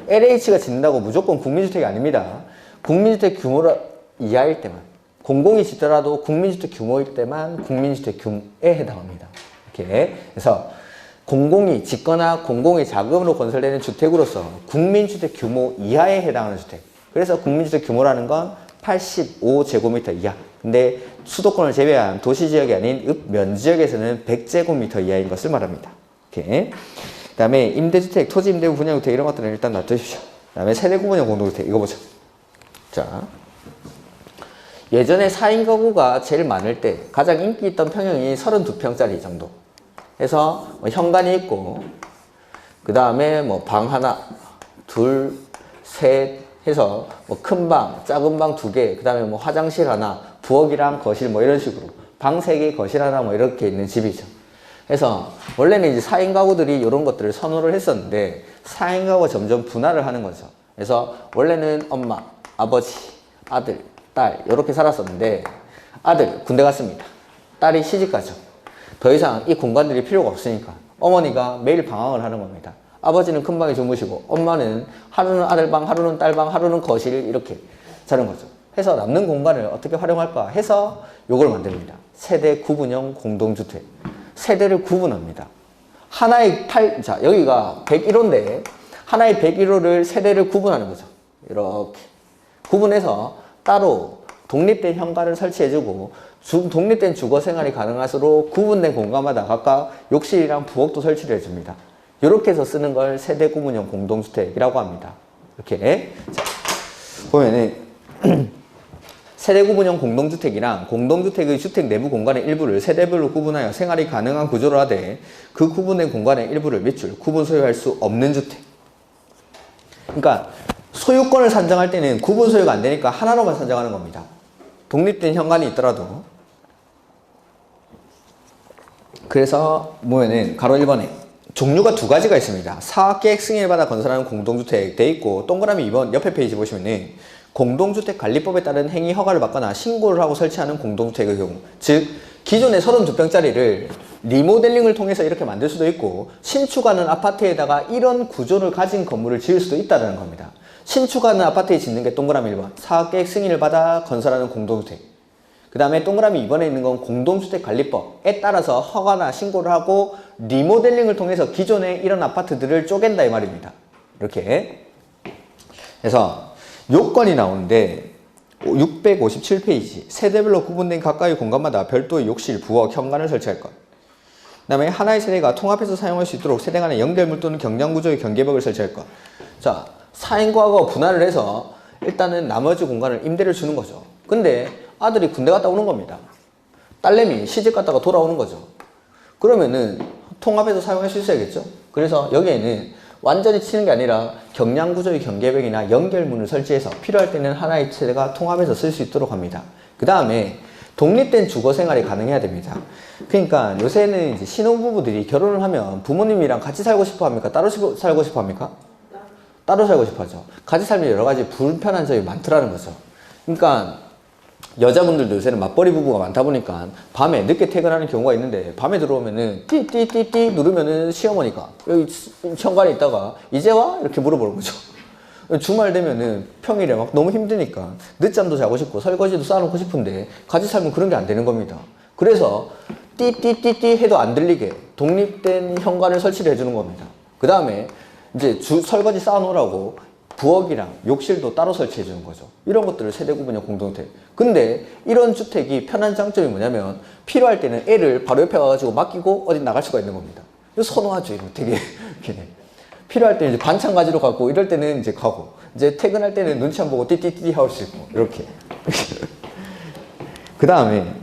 LH가 짓는다고 무조건 국민주택이 아닙니다. 국민주택 규모를 이하일 때만. 공공이 짓더라도 국민주택 규모일 때만 국민주택 규모에 해당합니다. 이렇게. 그래서 공공이 짓거나 공공의 자금으로 건설되는 주택으로서 국민주택 규모 이하에 해당하는 주택. 그래서 국민주택 규모라는 건 85제곱미터 이하. 근데 수도권을 제외한 도시지역이 아닌 읍 면지역에서는 100제곱미터 이하인 것을 말합니다. 이렇게. 그 다음에 임대주택, 토지임대부 분양주택 이런 것들은 일단 놔두십시오. 그 다음에 세대구분형 공동주택 이거 보죠. 자, 예전에 4인 가구가 제일 많을 때 가장 인기 있던 평형이 32평짜리 정도 해서 뭐 현관이 있고 그 다음에 뭐 방 하나, 둘, 셋 해서 뭐 큰 방, 작은 방 2개, 그 다음에 뭐 화장실 하나, 부엌이랑 거실 뭐 이런 식으로 방 3개, 거실 하나 뭐 이렇게 있는 집이죠. 그래서 원래는 이제 4인 가구들이 이런 것들을 선호를 했었는데 4인 가구가 점점 분할을 하는 거죠. 그래서 원래는 엄마, 아버지, 아들, 딸 이렇게 살았었는데 아들 군대 갔습니다. 딸이 시집 가죠. 더 이상 이 공간들이 필요가 없으니까 어머니가 매일 방황을 하는 겁니다. 아버지는 큰 방에 주무시고 엄마는 하루는 아들방, 하루는 딸방, 하루는 거실 이렇게 자는 거죠. 해서 남는 공간을 어떻게 활용할까 해서 요걸 만듭니다. 세대 구분형 공동주택. 세대를 구분합니다. 하나의 자, 여기가 101호인데 하나의 101호를 세대를 구분하는 거죠. 이렇게 구분해서 따로 독립된 현관을 설치해주고 독립된 주거 생활이 가능하도록 구분된 공간마다 각각 욕실이랑 부엌도 설치를 해줍니다. 이렇게 해서 쓰는 걸 세대 구분형 공동주택이라고 합니다. 이렇게. 자, 보면은 세대 구분형 공동주택이랑 공동주택의 주택 내부 공간의 일부를 세대별로 구분하여 생활이 가능한 구조로 하되 그 구분된 공간의 일부를 밑줄 구분 소유할 수 없는 주택. 그러니까 소유권을 산정할 때는 구분 소유가 안 되니까 하나로만 산정하는 겁니다. 독립된 현관이 있더라도. 그래서 보면은 가로 1번에 종류가 2가지가 있습니다. 사업계획 승인을 받아 건설하는 공동주택 돼 있고 동그라미 2번 옆에 페이지 보시면은 공동주택관리법에 따른 행위 허가를 받거나 신고를 하고 설치하는 공동주택의 경우, 즉 기존의 32평짜리를 리모델링을 통해서 이렇게 만들 수도 있고 신축하는 아파트에다가 이런 구조를 가진 건물을 지을 수도 있다는 겁니다. 신축하는 아파트에 짓는 게 동그라미 1번 사업계획 승인을 받아 건설하는 공동주택, 그 다음에 동그라미 2번에 있는 건 공동주택관리법에 따라서 허가나 신고를 하고 리모델링을 통해서 기존의 이런 아파트들을 쪼갠다 이 말입니다. 이렇게 그래서 요건이 나오는데 657페이지 세대별로 구분된 각각의 공간마다 별도의 욕실, 부엌, 현관을 설치할 것. 그 다음에 하나의 세대가 통합해서 사용할 수 있도록 세대 간의 연결물 또는 경량구조의 경계벽을 설치할 것. 자, 4인 가구가 분할을 해서 일단은 나머지 공간을 임대를 주는 거죠. 근데 아들이 군대 갔다 오는 겁니다. 딸내미 시집 갔다가 돌아오는 거죠. 그러면은 통합해서 사용할 수 있어야겠죠. 그래서 여기에는 완전히 치는 게 아니라 경량구조의 경계벽이나 연결문을 설치해서 필요할 때는 하나의 세대가 통합해서 쓸 수 있도록 합니다. 그 다음에 독립된 주거 생활이 가능해야 됩니다. 그러니까 요새는 이제 신혼부부들이 결혼을 하면 부모님이랑 같이 살고 싶어 합니까? 따로 살고 싶어 합니까? 따로 살고 싶어 하죠. 같이 살면 여러 가지 불편한 점이 많더라는 거죠. 그러니까 여자분들도 요새는 맞벌이 부부가 많다 보니까 밤에 늦게 퇴근하는 경우가 있는데 밤에 들어오면은 띠띠띠띠 누르면은 시어머니가 여기 현관에 있다가 이제 와? 이렇게 물어보는 거죠. 주말 되면은 평일에 막 너무 힘드니까 늦잠도 자고 싶고 설거지도 쌓아놓고 싶은데 같이 살면 그런 게 안 되는 겁니다. 그래서 띠띠띠띠 해도 안 들리게 독립된 현관을 설치를 해주는 겁니다. 그 다음에 이제 설거지 쌓아놓으라고 부엌이랑 욕실도 따로 설치해 주는 거죠. 이런 것들을 세대 구분형 공동주택. 근데 이런 주택이 편한 장점이 뭐냐면 필요할 때는 애를 바로 옆에 와가지고 맡기고 어디 나갈 수가 있는 겁니다. 이거 선호하죠. 이거 되게 이렇게 필요할 때는 이제 반찬 가지러 가고 이럴 때는 이제 가고 이제 퇴근할 때는 눈치 안 보고 띠띠띠 할 수 있고 이렇게. 그 다음에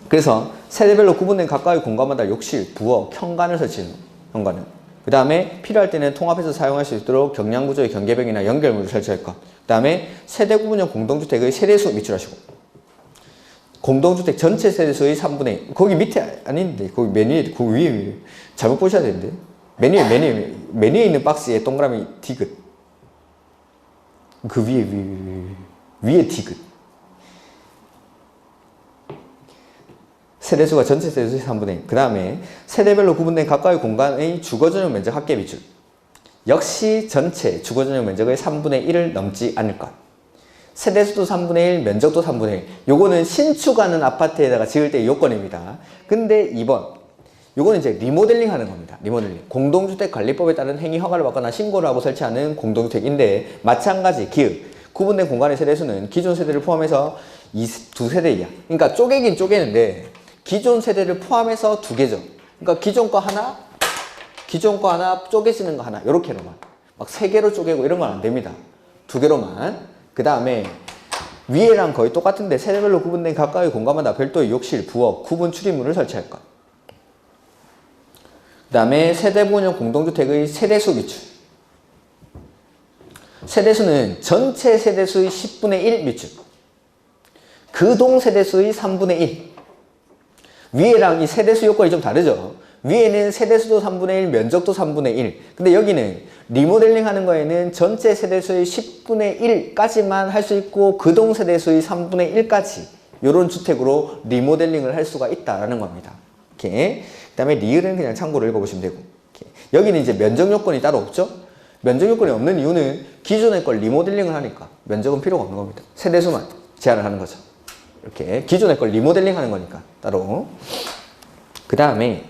그래서 세대별로 구분된 각각의 공간마다 욕실, 부엌, 현관을 설치해요. 현관은. 그 다음에 필요할 때는 통합해서 사용할 수 있도록 경량구조의 경계벽이나 연결물을 설치할 것. 그 다음에 세대 구분형 공동주택의 세대수 밑줄하시고 공동주택 전체 세대수의 3분의 1. 거기 밑에 아닌데 거기 메뉴에 거기 위에 잘못 보셔야 되는데 메뉴에 있는 박스에 동그라미 디귿 그 위에 디귿 세대수가 전체 세대수의 3분의 1. 그 다음에 세대별로 구분된 각각의 공간의 주거전용 면적 합계 비율. 역시 전체 주거전용 면적의 3분의 1을 넘지 않을 것. 세대수도 3분의 1, 면적도 3분의 1. 요거는 신축하는 아파트에다가 지을 때의 요건입니다. 근데 2번. 요거는 이제 리모델링 하는 겁니다. 리모델링. 공동주택관리법에 따른 행위 허가를 받거나 신고를 하고 설치하는 공동주택인데 마찬가지 기획. 구분된 공간의 세대수는 기존 세대를 포함해서 두 세대 이하. 그러니까 쪼개긴 쪼개는데 기존 세대를 포함해서 두 개죠. 그러니까 기존 거 하나 쪼개지는 거 하나 이렇게로만 막 세 개로 쪼개고 이런 건 안 됩니다. 두 개로만. 그 다음에 위에랑 거의 똑같은데 세대별로 구분된 각각의 공간마다 별도의 욕실, 부엌, 구분 출입문을 설치할 것. 그 다음에 세대분용 공동주택의 세대수 비출. 세대수는 전체 세대수의 10분의 1 비출. 그 동 세대수의 3분의 1. 위에랑 이 세대수 요건이 좀 다르죠. 위에는 세대수도 3분의 1, 면적도 3분의 1. 근데 여기는 리모델링 하는 거에는 전체 세대수의 10분의 1까지만 할 수 있고 그 동 세대수의 3분의 1까지 이런 주택으로 리모델링을 할 수가 있다라는 겁니다. 이렇게. 그 다음에 리을은 그냥 참고로 읽어보시면 되고. 이렇게. 여기는 이제 면적 요건이 따로 없죠. 면적 요건이 없는 이유는 기존의 걸 리모델링을 하니까 면적은 필요가 없는 겁니다. 세대수만 제한을 하는 거죠. 이렇게 기존의 걸 리모델링 하는 거니까 따로. 그 다음에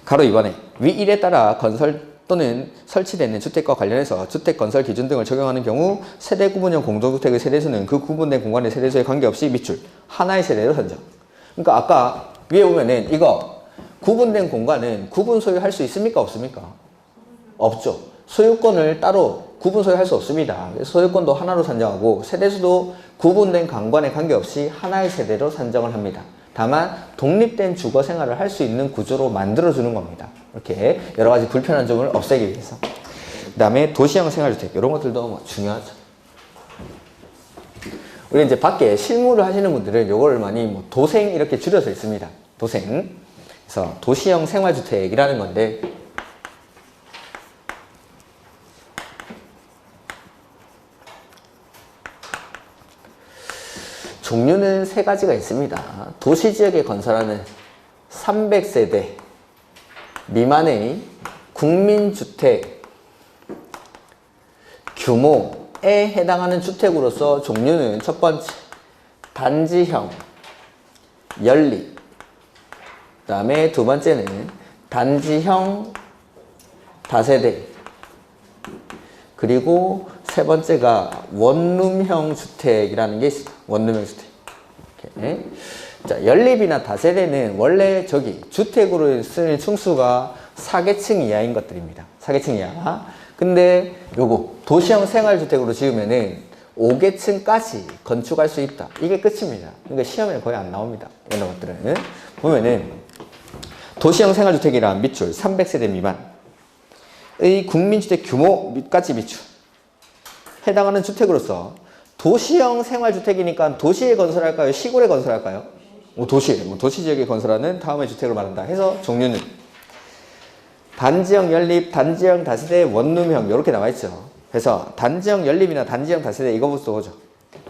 가로 2번에 위 1에 따라 건설 또는 설치되는 주택과 관련해서 주택 건설 기준 등을 적용하는 경우 세대 구분형 공동주택의 세대수는 그 구분된 공간의 세대수에 관계없이 밑줄 하나의 세대로 선정. 그러니까 아까 위에 보면은 이거 구분된 공간은 구분 소유할 수 있습니까? 없습니까? 없죠. 소유권을 따로 구분 소유할 수 없습니다. 소유권도 하나로 산정하고 세대수도 구분된 강관에 관계없이 하나의 세대로 산정을 합니다. 다만 독립된 주거 생활을 할 수 있는 구조로 만들어주는 겁니다. 이렇게 여러 가지 불편한 점을 없애기 위해서. 그 다음에 도시형 생활주택 이런 것들도 뭐 중요하죠. 우리 이제 밖에 실무를 하시는 분들은 이걸 많이 뭐 도생 이렇게 줄여서 있습니다. 도생. 그래서 도시형 생활주택이라는 건데 종류는 세 가지가 있습니다. 도시지역에 건설하는 300세대 미만의 국민주택 규모에 해당하는 주택으로서 종류는 첫 번째 단지형 연립, 그 다음에 두 번째는 단지형 다세대, 그리고 세 번째가 원룸형 주택이라는 게 있습니다. 원룸형 주택. 이렇게. 자, 연립이나 다세대는 원래 주택으로 쓰는 층수가 4계층 이하인 것들입니다. 4계층 이하. 근데 요거 도시형 생활주택으로 지으면은 5계층까지 건축할 수 있다. 이게 끝입니다. 그러니까 시험에 거의 안 나옵니다. 이런 것들은. 보면은 도시형 생활주택이란 밑줄 300세대 미만. 국민주택 규모까지 비추. 해당하는 주택으로서 도시형 생활주택이니까 도시에 건설할까요? 시골에 건설할까요? 도시에. 도시 지역에 건설하는 다음의 주택을 말한다. 해서 종류는 단지형 연립, 단지형 다세대, 원룸형 이렇게 나와 있죠. 그래서 단지형 연립이나 단지형 다세대 이거부터 보죠.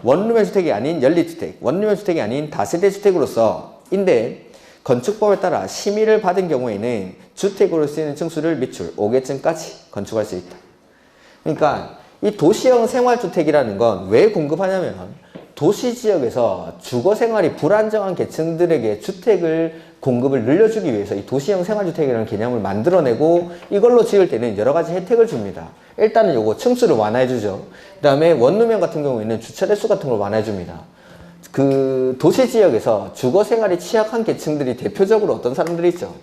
원룸형 주택이 아닌 연립주택, 원룸형 주택이 아닌 다세대 주택으로서 인데 건축법에 따라 심의를 받은 경우에는 주택으로 쓰이는 층수를 밑줄 5개층까지 건축할 수 있다. 그러니까 이 도시형 생활주택이라는 건 왜 공급하냐면 도시지역에서 주거생활이 불안정한 계층들에게 주택을 공급을 늘려주기 위해서 이 도시형 생활주택이라는 개념을 만들어내고 이걸로 지을 때는 여러 가지 혜택을 줍니다. 일단은 요거 층수를 완화해주죠. 그 다음에 원룸형 같은 경우에는 주차 대수 같은 걸 완화해줍니다. 그 도시지역에서 주거생활이 취약한 계층들이 대표적으로 어떤 사람들이 있죠?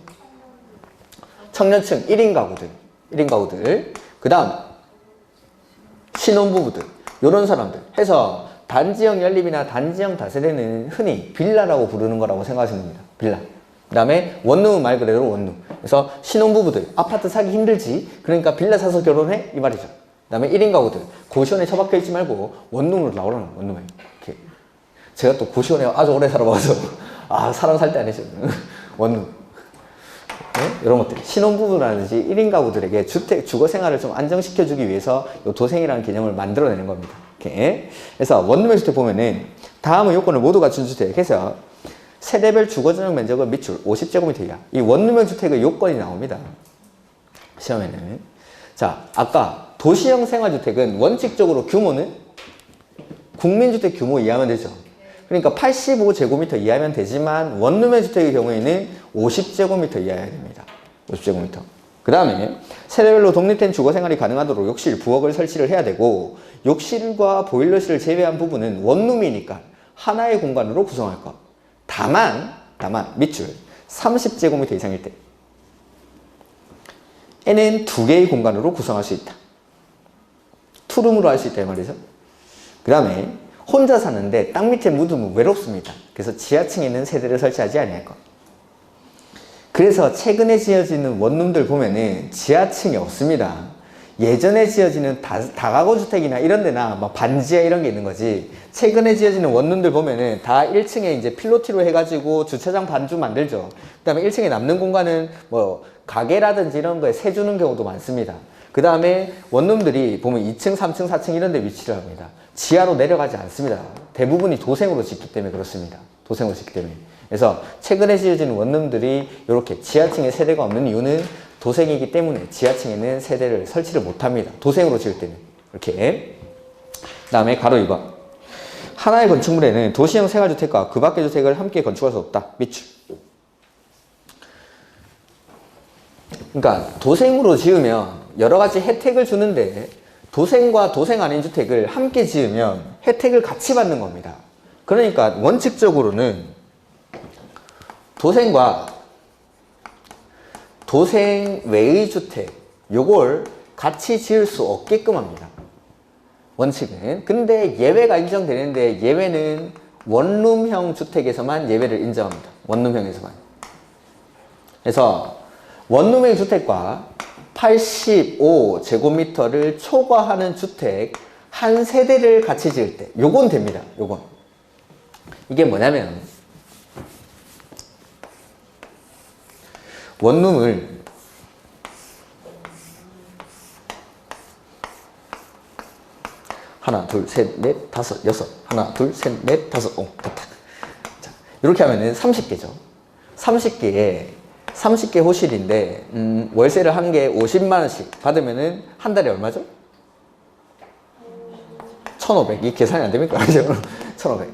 청년층 1인 가구들. 그 다음 신혼부부들 이런 사람들 해서 단지형 연립이나 단지형 다세대는 흔히 빌라라고 부르는 거라고 생각하시면 됩니다. 빌라. 그 다음에 원룸은 말 그대로 원룸. 그래서 신혼부부들 아파트 사기 힘들지 그러니까 빌라 사서 결혼해 이 말이죠. 그 다음에 1인 가구들 고시원에 처박혀 있지 말고 원룸으로 나오라는 거예요. 원룸에. 이렇게. 제가 또 고시원에 아주 오래 살아봐서 사람 살 때 아니죠. 원룸. 네? 이런 것들 신혼부부라든지 1인 가구들에게 주거 생활을 좀 안정시켜주기 위해서 이 도생이라는 개념을 만들어내는 겁니다. 이렇게. 그래서 원룸형 주택 보면은 다음의 요건을 모두 갖춘 주택 해서 세대별 주거전용 면적은 밑줄 50제곱미터 이하. 이 원룸형 주택의 요건이 나옵니다. 시험에는. 자, 아까 도시형 생활주택은 원칙적으로 규모는 국민주택 규모 이하면 되죠. 그러니까 85제곱미터 이하면 되지만 원룸형 주택의 경우에는 50제곱미터 이하여야 됩니다. 50제곱미터. 그 다음에 세대별로 독립된 주거생활이 가능하도록 욕실, 부엌을 설치를 해야 되고 욕실과 보일러실을 제외한 부분은 원룸이니까 하나의 공간으로 구성할 것. 다만 밑줄 30제곱미터 이상일 때 에는 2개의 공간으로 구성할 수 있다. 투룸으로 할 수 있다 이 말이죠. 그 다음에 혼자 사는데 땅 밑에 묻으면 외롭습니다. 그래서 지하층에는 세대를 설치하지 아니할 것. 그래서 최근에 지어지는 원룸들 보면은 지하층이 없습니다. 예전에 지어지는 다가구 주택이나 이런 데나 막 반지하 이런 게 있는 거지. 최근에 지어지는 원룸들 보면은 다 1층에 이제 필로티로 해가지고 주차장 반주 만들죠. 그 다음에 1층에 남는 공간은 뭐 가게라든지 이런 거에 세주는 경우도 많습니다. 그 다음에 원룸들이 보면 2층, 3층, 4층 이런 데 위치를 합니다. 지하로 내려가지 않습니다. 대부분이 도생으로 짓기 때문에 그렇습니다. 도생으로 짓기 때문에. 그래서 최근에 지어지는 원룸들이 이렇게 지하층에 세대가 없는 이유는 도생이기 때문에 지하층에는 세대를 설치를 못합니다. 도생으로 지을 때는. 이렇게. 그 다음에 가로 2번. 하나의 건축물에는 도시형 생활주택과 그 밖의 주택을 함께 건축할 수 없다. 밑줄. 그러니까 도생으로 지으면 여러 가지 혜택을 주는데 도생과 도생 아닌 주택을 함께 지으면 혜택을 같이 받는 겁니다. 그러니까 원칙적으로는 도생과 도생 외의 주택 요걸 같이 지을 수 없게끔 합니다. 원칙은. 근데 예외가 인정되는데 예외는 원룸형 주택에서만 예외를 인정합니다. 원룸형에서만. 그래서 원룸형 주택과 85제곱미터를 초과하는 주택 한 세대를 같이 지을 때 요건 됩니다. 요건. 이게 뭐냐면 원룸을 하나, 둘, 셋, 넷, 다섯, 여섯. 하나, 둘, 셋, 넷, 다섯, 됐다. 자, 이렇게 하면은 30개죠. 30개 호실인데 월세를 한 개에 50만원씩 받으면은 한 달에 얼마죠? 1,500. 이 계산이 안 됩니까? 1,500.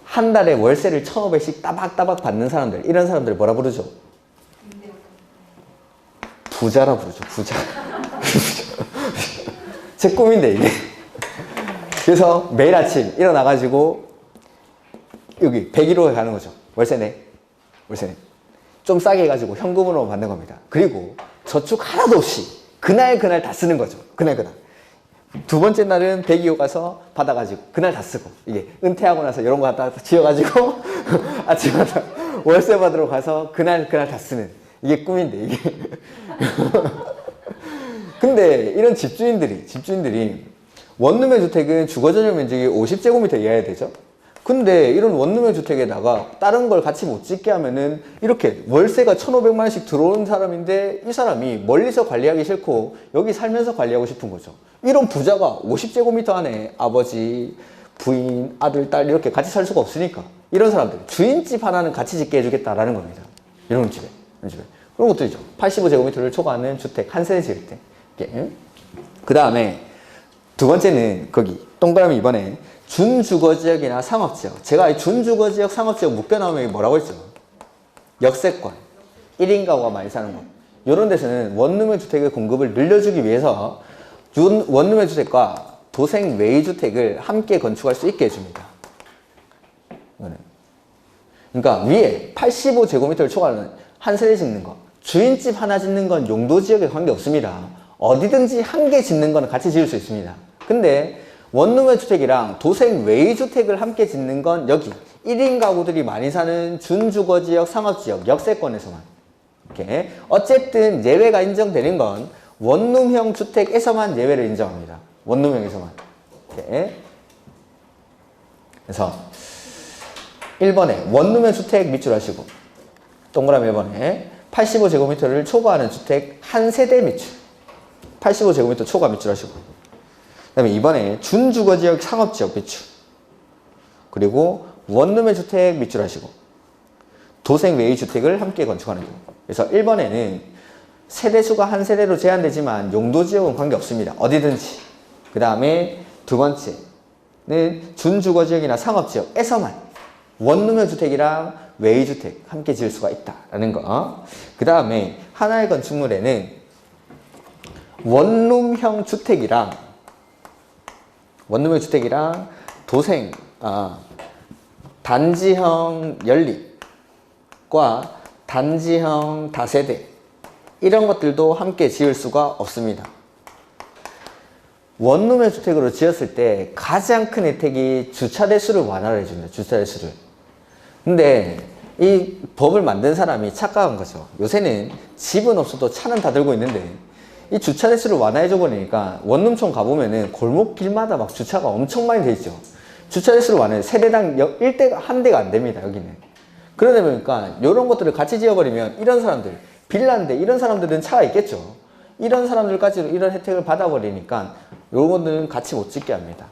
한 달에 월세를 1,500씩 따박따박 받는 사람들, 이런 사람들 뭐라 부르죠? 부자라 부르죠. 부자. 제 꿈인데 이게. 그래서 매일 아침 일어나가지고 여기 101호에 가는 거죠. 월세네. 좀 싸게 해가지고 현금으로 받는 겁니다. 그리고 저축 하나도 없이 그날 다 쓰는 거죠. 그날. 두 번째 날은 102호 가서 받아가지고 그날 다 쓰고, 이게 은퇴하고 나서 이런 거 갖다 지어가지고 아침마다 월세 받으러 가서 그날 다 쓰는, 이게 꿈인데 이게 근데 이런 집주인들이 원룸의 주택은 주거전용 면적이 50제곱미터 이하야 되죠. 근데 이런 원룸의 주택에다가 다른 걸 같이 못 짓게 하면은 이렇게 월세가 1,500만 원씩 들어오는 사람인데 이 사람이 멀리서 관리하기 싫고 여기 살면서 관리하고 싶은 거죠. 이런 부자가 50제곱미터 안에 아버지, 부인, 아들, 딸 이렇게 같이 살 수가 없으니까 이런 사람들 주인집 하나는 같이 짓게 해주겠다라는 겁니다. 이런 집에. 그런 것들이죠. 85제곱미터를 초과하는 주택 한 세대 지을 때. 그 다음에 두 번째는 거기 동그라미 이번에 준주거지역이나 상업지역. 제가 준주거지역, 상업지역 묶여나오면 뭐라고 했죠? 역세권, 1인 가구가 많이 사는 곳. 이런 데서는 원룸의 주택의 공급을 늘려주기 위해서 원룸의 주택과 도생 외의 주택을 함께 건축할 수 있게 해줍니다. 그러니까 위에 85제곱미터를 초과하는 한 세대 짓는 거, 주인집 하나 짓는 건 용도 지역에 관계없습니다. 어디든지 한 개 짓는 거는 같이 지을 수 있습니다. 근데 원룸의 주택이랑 도생 외의 주택을 함께 짓는 건 여기 1인 가구들이 많이 사는 준주거지역, 상업지역, 역세권에서만. 이렇게 어쨌든 예외가 인정되는 건 원룸형 주택에서만 예외를 인정합니다. 원룸형에서만. 이렇게. 그래서 1번에 원룸형 주택 밑줄 하시고 동그라미 1번에 85제곱미터를 초과하는 주택 한 세대 밑줄. 85제곱미터 초과 밑줄 하시고 그 다음에 이번에 준주거지역 상업지역 밑줄 그리고 원룸의 주택 밑줄 하시고 도생 외의 주택을 함께 건축하는 경우. 그래서 1번에는 세대수가 한 세대로 제한되지만 용도지역은 관계없습니다. 어디든지. 그 다음에 두 번째는 준주거지역이나 상업지역에서만 원룸형 주택이랑 외의 주택 함께 지을 수가 있다라는 거. 그 다음에 하나의 건축물에는 원룸형 주택이랑 도생, 단지형 연립과 단지형 다세대 이런 것들도 함께 지을 수가 없습니다. 원룸의 주택으로 지었을 때 가장 큰 혜택이 주차 대수를 완화를 해줍니다. 주차 대수를. 근데 이 법을 만든 사람이 착각한 거죠. 요새는 집은 없어도 차는 다 들고 있는데 이 주차 대수를 완화해줘 버리니까 원룸촌 가보면은 골목길마다 막 주차가 엄청 많이 돼 있죠. 주차 대수를 완화해 세대당 1대가 한 대가 안 됩니다. 여기는. 그러다 보니까 이런 것들을 같이 지어버리면 이런 사람들 빌라인데 이런 사람들은 차가 있겠죠. 이런 사람들까지도 이런 혜택을 받아버리니까 이런 것들은 같이 못 짓게 합니다.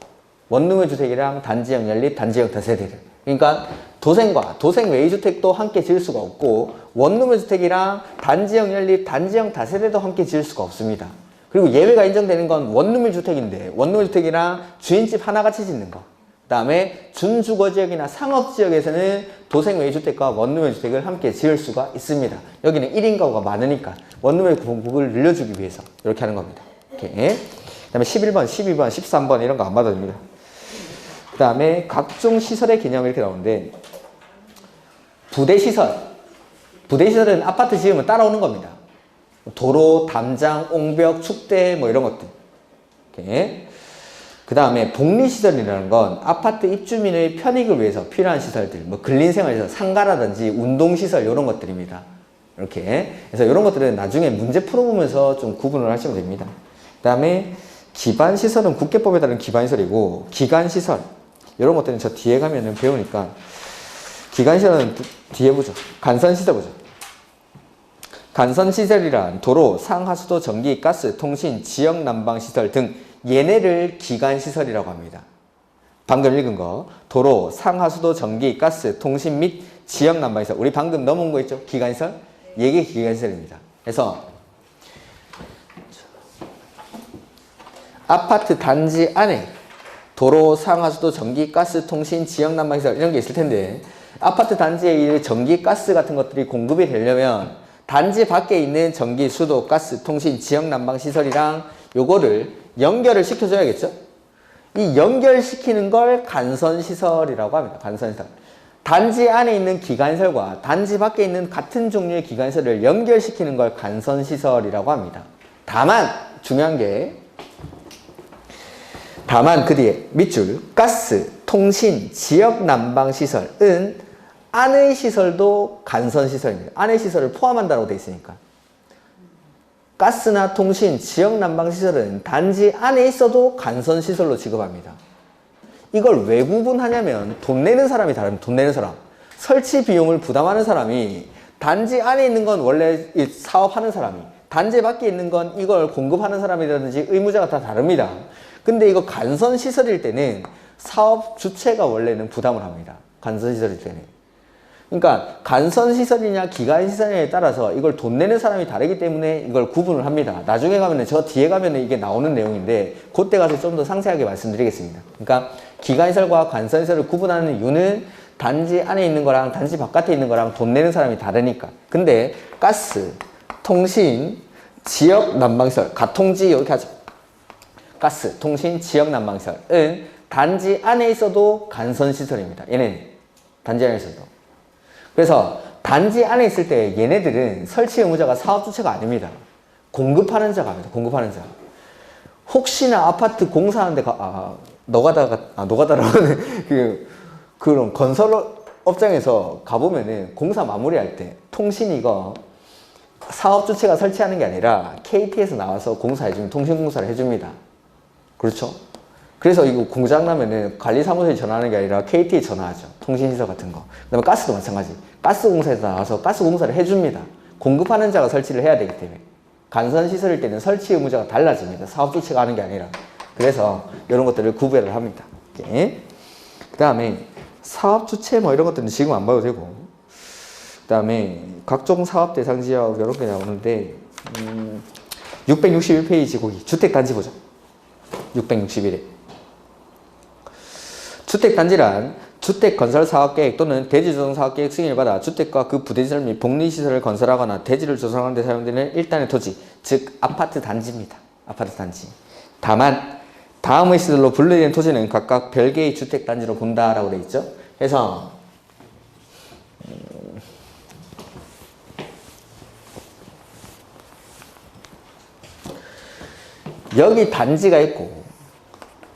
원룸의 주택이랑 단지형 연립, 단지형 다세대를. 그러니까 도생과 도생 외의 주택도 함께 지을 수가 없고 원룸의 주택이랑 단지형 연립, 단지형 다세대도 함께 지을 수가 없습니다. 그리고 예외가 인정되는 건 원룸의 주택인데 원룸의 주택이랑 주인집 하나 같이 짓는 거. 그 다음에 준주거지역이나 상업지역에서는 도생 외의 주택과 원룸의 주택을 함께 지을 수가 있습니다. 여기는 1인 가구가 많으니까 원룸의 공급을 늘려주기 위해서 이렇게 하는 겁니다. 이렇게. 그 다음에 11번, 12번, 13번 이런 거 안 받아줍니다. 그 다음에 각종 시설의 개념이 이렇게 나오는데 부대시설은 아파트 지으면 따라오는 겁니다. 도로, 담장, 옹벽, 축대 뭐 이런 것들. 이렇게. 그 다음에 복리시설이라는 건 아파트 입주민의 편익을 위해서 필요한 시설들, 뭐 근린생활시설, 상가라든지 운동시설 이런 것들입니다. 이렇게. 그래서 이런 것들은 나중에 문제 풀어보면서 좀 구분을 하시면 됩니다. 그 다음에 기반시설은 국계법에 따른 기반시설이고 기간시설 이런 것들은 저 뒤에 가면은 배우니까 기간시설은 뒤에 보죠. 간선시설 보죠. 간선시설이란 도로, 상하수도, 전기, 가스, 통신, 지역 난방시설 등 얘네를 기간시설이라고 합니다. 방금 읽은 거 도로, 상하수도, 전기, 가스, 통신 및 지역 난방시설 우리 방금 넘어온 거 있죠? 기간시설? 이게 기간시설입니다. 그래서 아파트 단지 안에 도로, 상하수도, 전기, 가스, 통신, 지역 난방시설 이런 게 있을 텐데 아파트 단지에 전기, 가스 같은 것들이 공급이 되려면 단지 밖에 있는 전기, 수도, 가스, 통신, 지역 난방시설이랑 요거를 연결을 시켜줘야겠죠? 이 연결시키는 걸 간선시설이라고 합니다. 간선시설. 단지 안에 있는 기간시설과 단지 밖에 있는 같은 종류의 기간시설을 연결시키는 걸 간선시설이라고 합니다. 다만 중요한 게 그 뒤에 밑줄 가스, 통신, 지역 난방시설은 안의 시설도 간선시설입니다. 안의 시설을 포함한다고 되어 있으니까 가스나 통신, 지역 난방시설은 단지 안에 있어도 간선시설로 취급합니다. 이걸 왜 구분하냐면 돈 내는 사람이 다릅니다. 돈 내는 사람. 설치 비용을 부담하는 사람이 단지 안에 있는 건 원래 사업하는 사람이, 단지 밖에 있는 건 이걸 공급하는 사람이라든지 의무자가 다 다릅니다. 근데 이거 간선시설일 때는 사업 주체가 원래는 부담을 합니다. 간선시설일 때는. 그러니까 간선시설이냐 기간시설이냐에 따라서 이걸 돈 내는 사람이 다르기 때문에 이걸 구분을 합니다. 나중에 가면은 저 뒤에 가면은 이게 나오는 내용인데 그때 가서 좀 더 상세하게 말씀드리겠습니다. 그러니까 기간시설과 간선시설을 구분하는 이유는 단지 안에 있는 거랑 단지 바깥에 있는 거랑 돈 내는 사람이 다르니까. 근데 가스, 통신, 지역 난방시설, 가통지 이렇게 하죠. 가스, 통신, 지역 난방시설은 단지 안에 있어도 간선시설입니다. 얘네는 단지 안에 있어도. 그래서 단지 안에 있을 때 얘네들은 설치 의무자가 사업 주체가 아닙니다. 공급하는 자가 합니다. 공급하는 자. 혹시나 아파트 공사하는데 노가다라고 하는 그런 건설 업장에서 가보면은 공사 마무리할 때 통신 이거 사업 주체가 설치하는 게 아니라 KT에서 나와서 공사해주면 통신공사를 해줍니다. 그렇죠? 그래서 이거 공장 나면은 관리사무소에 전화하는 게 아니라 KT에 전화하죠. 통신시설 같은 거. 그 다음에 가스도 마찬가지. 가스공사에서 나와서 가스공사를 해줍니다. 공급하는 자가 설치를 해야 되기 때문에. 간선시설일 때는 설치 의무자가 달라집니다. 사업 주체가 하는 게 아니라. 그래서 이런 것들을 구별을 합니다. 그 다음에 사업 주체 뭐 이런 것들은 지금 안 봐도 되고. 그 다음에 각종 사업 대상 지역 이런 게 나오는데 661페이지 거기 주택단지 보죠. 661에. 주택단지란 주택건설사업계획 또는 대지조성사업계획 승인을 받아 주택과 그 부대시설 및 복리시설을 건설하거나 대지를 조성하는 데 사용되는 일단의 토지, 즉 아파트 단지입니다. 아파트 단지. 다만 다음의 시설로 분類된 토지는 각각 별개의 주택단지로 본다라고 되어 있죠. 그래서 여기 단지가 있고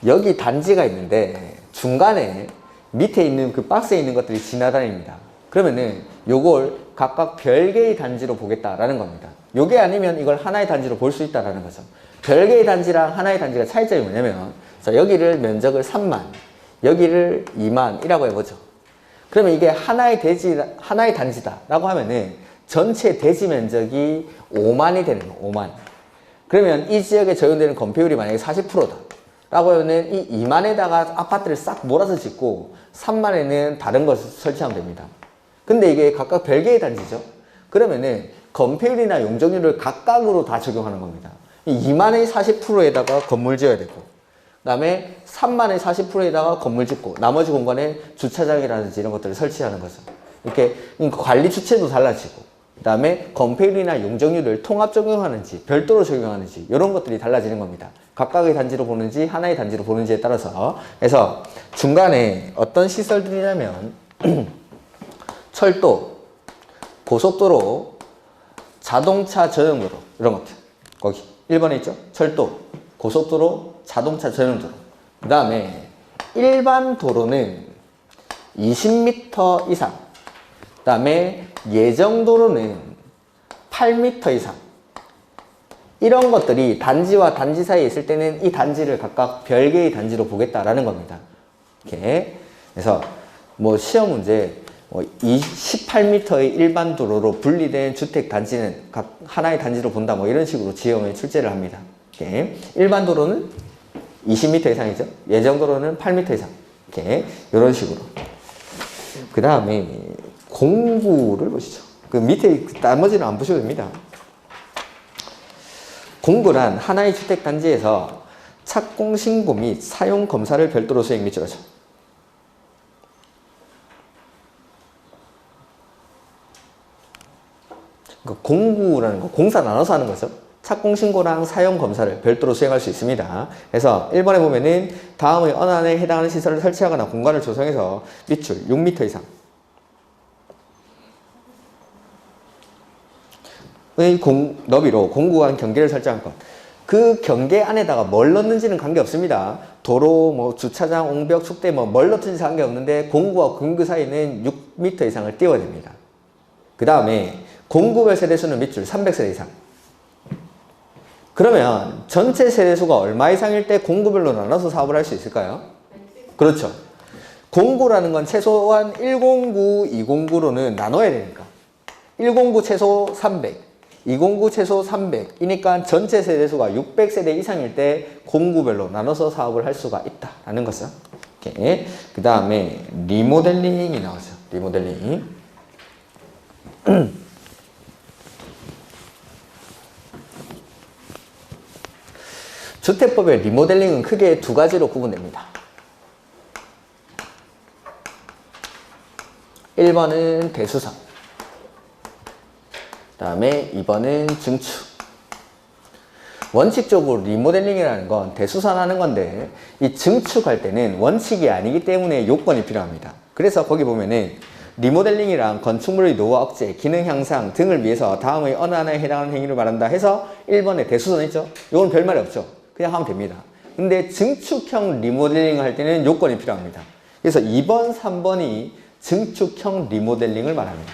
여기 단지가 있는데 중간에 밑에 있는 그 박스에 있는 것들이 지나다닙니다. 그러면은 요걸 각각 별개의 단지로 보겠다라는 겁니다. 요게 아니면 이걸 하나의 단지로 볼 수 있다라는 거죠. 별개의 단지랑 하나의 단지가 차이점이 뭐냐면 자, 여기를 면적을 3만, 여기를 2만이라고 해보죠. 그러면 이게 하나의 단지다라고 하면은 전체 대지 면적이 5만이 되는 거예요. 5만. 그러면 이 지역에 적용되는 건폐율이 만약에 40%다. 라고 하면은 이 2만에다가 아파트를 싹 몰아서 짓고 3만에는 다른 것을 설치하면 됩니다. 근데 이게 각각 별개의 단지죠. 그러면은 건폐율이나 용적률을 각각으로 다 적용하는 겁니다. 이 2만의 40%에다가 건물 지어야 되고 그 다음에 3만의 40%에다가 건물 짓고 나머지 공간에 주차장이라든지 이런 것들을 설치하는 거죠. 이렇게 관리 주체도 달라지고 그 다음에 건폐율이나 용적률을 통합 적용하는지 별도로 적용하는지 이런 것들이 달라지는 겁니다. 각각의 단지로 보는지 하나의 단지로 보는지에 따라서. 그래서 중간에 어떤 시설들이냐면 철도, 고속도로, 자동차 전용도로 이런 것들. 거기 1번에 있죠? 철도, 고속도로, 자동차 전용도로. 그 다음에 일반 도로는 20m 이상. 그 다음에 예정도로는 8m 이상. 이런 것들이 단지와 단지 사이에 있을 때는 이 단지를 각각 별개의 단지로 보겠다라는 겁니다. 이렇게. 그래서 뭐 시험 문제 18m의 일반 도로로 분리된 주택 단지는 각 하나의 단지로 본다 뭐 이런 식으로 지형을 출제를 합니다. 이렇게. 일반 도로는 20m 이상이죠. 예정 도로는 8m 이상. 이렇게 이런 식으로. 그 다음에 공구를 보시죠. 그 밑에 나머지는 안 보셔도 됩니다. 공구란 하나의 주택단지에서 착공신고 및 사용검사를 별도로 수행 및 저러죠. 그러니까 공구라는 거, 공사 나눠서 하는 거죠. 착공신고랑 사용검사를 별도로 수행할 수 있습니다. 그래서 1번에 보면은 다음의 어느 안에 해당하는 시설을 설치하거나 공간을 조성해서 밑줄 6m 이상 의 너비로 공구간 경계를 설정할 것. 그 경계 안에다가 뭘 넣는지는 관계없습니다. 도로, 뭐 주차장, 옹벽, 축대 뭘 넣든지 관계없는데 공구와 공구 사이는 6m 이상을 띄워야 됩니다. 그 다음에 공구별 세대수는 밑줄 300세대 이상. 그러면 전체 세대수가 얼마 이상일 때 공구별로 나눠서 사업을 할 수 있을까요? 그렇죠. 공구라는 건 최소한 1공구, 2공구로는 나눠야 되니까. 1공구 최소 300, 2공구 최소 300이니까 전체 세대수가 600세대 이상일 때 공구별로 나눠서 사업을 할 수가 있다라는 것은. 그 다음에 리모델링이 나오죠. 리모델링. 주택법의 리모델링은 크게 두 가지로 구분됩니다. 1번은 대수상, 그 다음에 2번은 증축. 원칙적으로 리모델링이라는 건 대수선하는 건데 이 증축할 때는 원칙이 아니기 때문에 요건이 필요합니다. 그래서 거기 보면은 리모델링이랑 건축물의 노후화 억제, 기능 향상 등을 위해서 다음의 어느 하나에 해당하는 행위를 말한다 해서 1번에 대수선 있죠? 요건 별말이 없죠. 그냥 하면 됩니다. 근데 증축형 리모델링을 할 때는 요건이 필요합니다. 그래서 2번, 3번이 증축형 리모델링을 말합니다.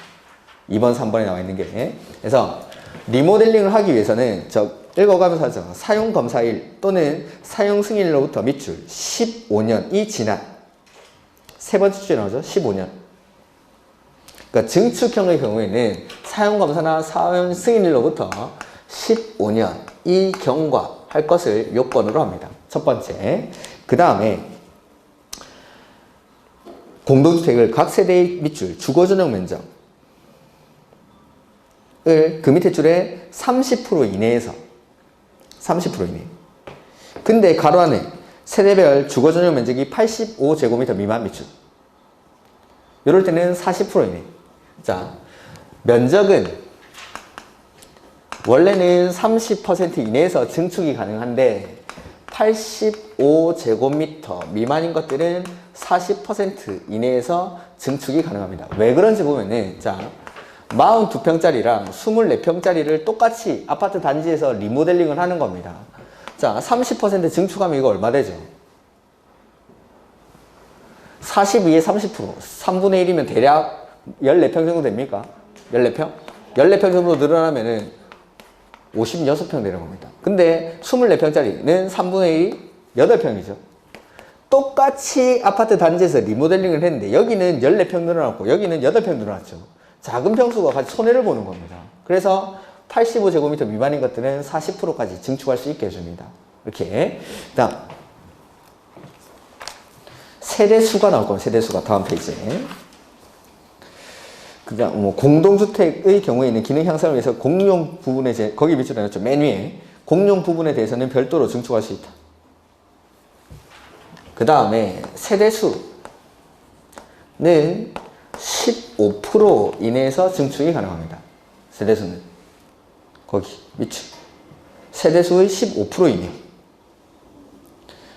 2번, 3번에 나와 있는 게. 그래서 리모델링을 하기 위해서는 읽어가면서 하죠. 사용 검사일 또는 사용 승인일로부터 밑줄 15년이 지난 세 번째 줄에 나오죠. 15년. 그러니까 증축형의 경우에는 사용 검사나 사용 승인일로부터 15년이 경과할 것을 요건으로 합니다. 첫 번째. 그 다음에 공동주택을 각 세대의 밑줄 주거전용 면적을 그 밑에 줄에 30% 이내에서 30% 이내. 근데 가로 안에 세대별 주거전용 면적이 85제곱미터 미만 밑줄. 이럴 때는 40% 이내. 자, 면적은 원래는 30% 이내에서 증축이 가능한데 85제곱미터 미만인 것들은 40% 이내에서 증축이 가능합니다. 왜 그런지 보면은 자 42평짜리랑 24평짜리를 똑같이 아파트 단지에서 리모델링을 하는 겁니다. 자, 30% 증축하면 이거 얼마 되죠? 42에 30%, 3분의 1이면 대략 14평 정도 됩니까? 14평? 14평 정도 늘어나면은 56평 되는 겁니다. 근데 24평짜리는 3분의 1이 8평이죠. 똑같이 아파트 단지에서 리모델링을 했는데 여기는 14평 늘어났고 여기는 8평 늘어났죠. 작은 평수가 같이 손해를 보는 겁니다. 그래서 85제곱미터 미만인 것들은 40%까지 증축할 수 있게 해줍니다. 이렇게. 다음 세대수가 나올 겁니다. 세대수가 다음 페이지에. 그냥 뭐 공동주택의 경우에는 기능 향상을 위해서 공용 부분에 거기 밑줄에 놨죠. 맨 위에 공용 부분에 대해서는 별도로 증축할 수 있다. 그 다음에 세대수는 15% 이내에서 증축이 가능합니다. 세대수는 거기 밑줄 세대수의 15% 이내.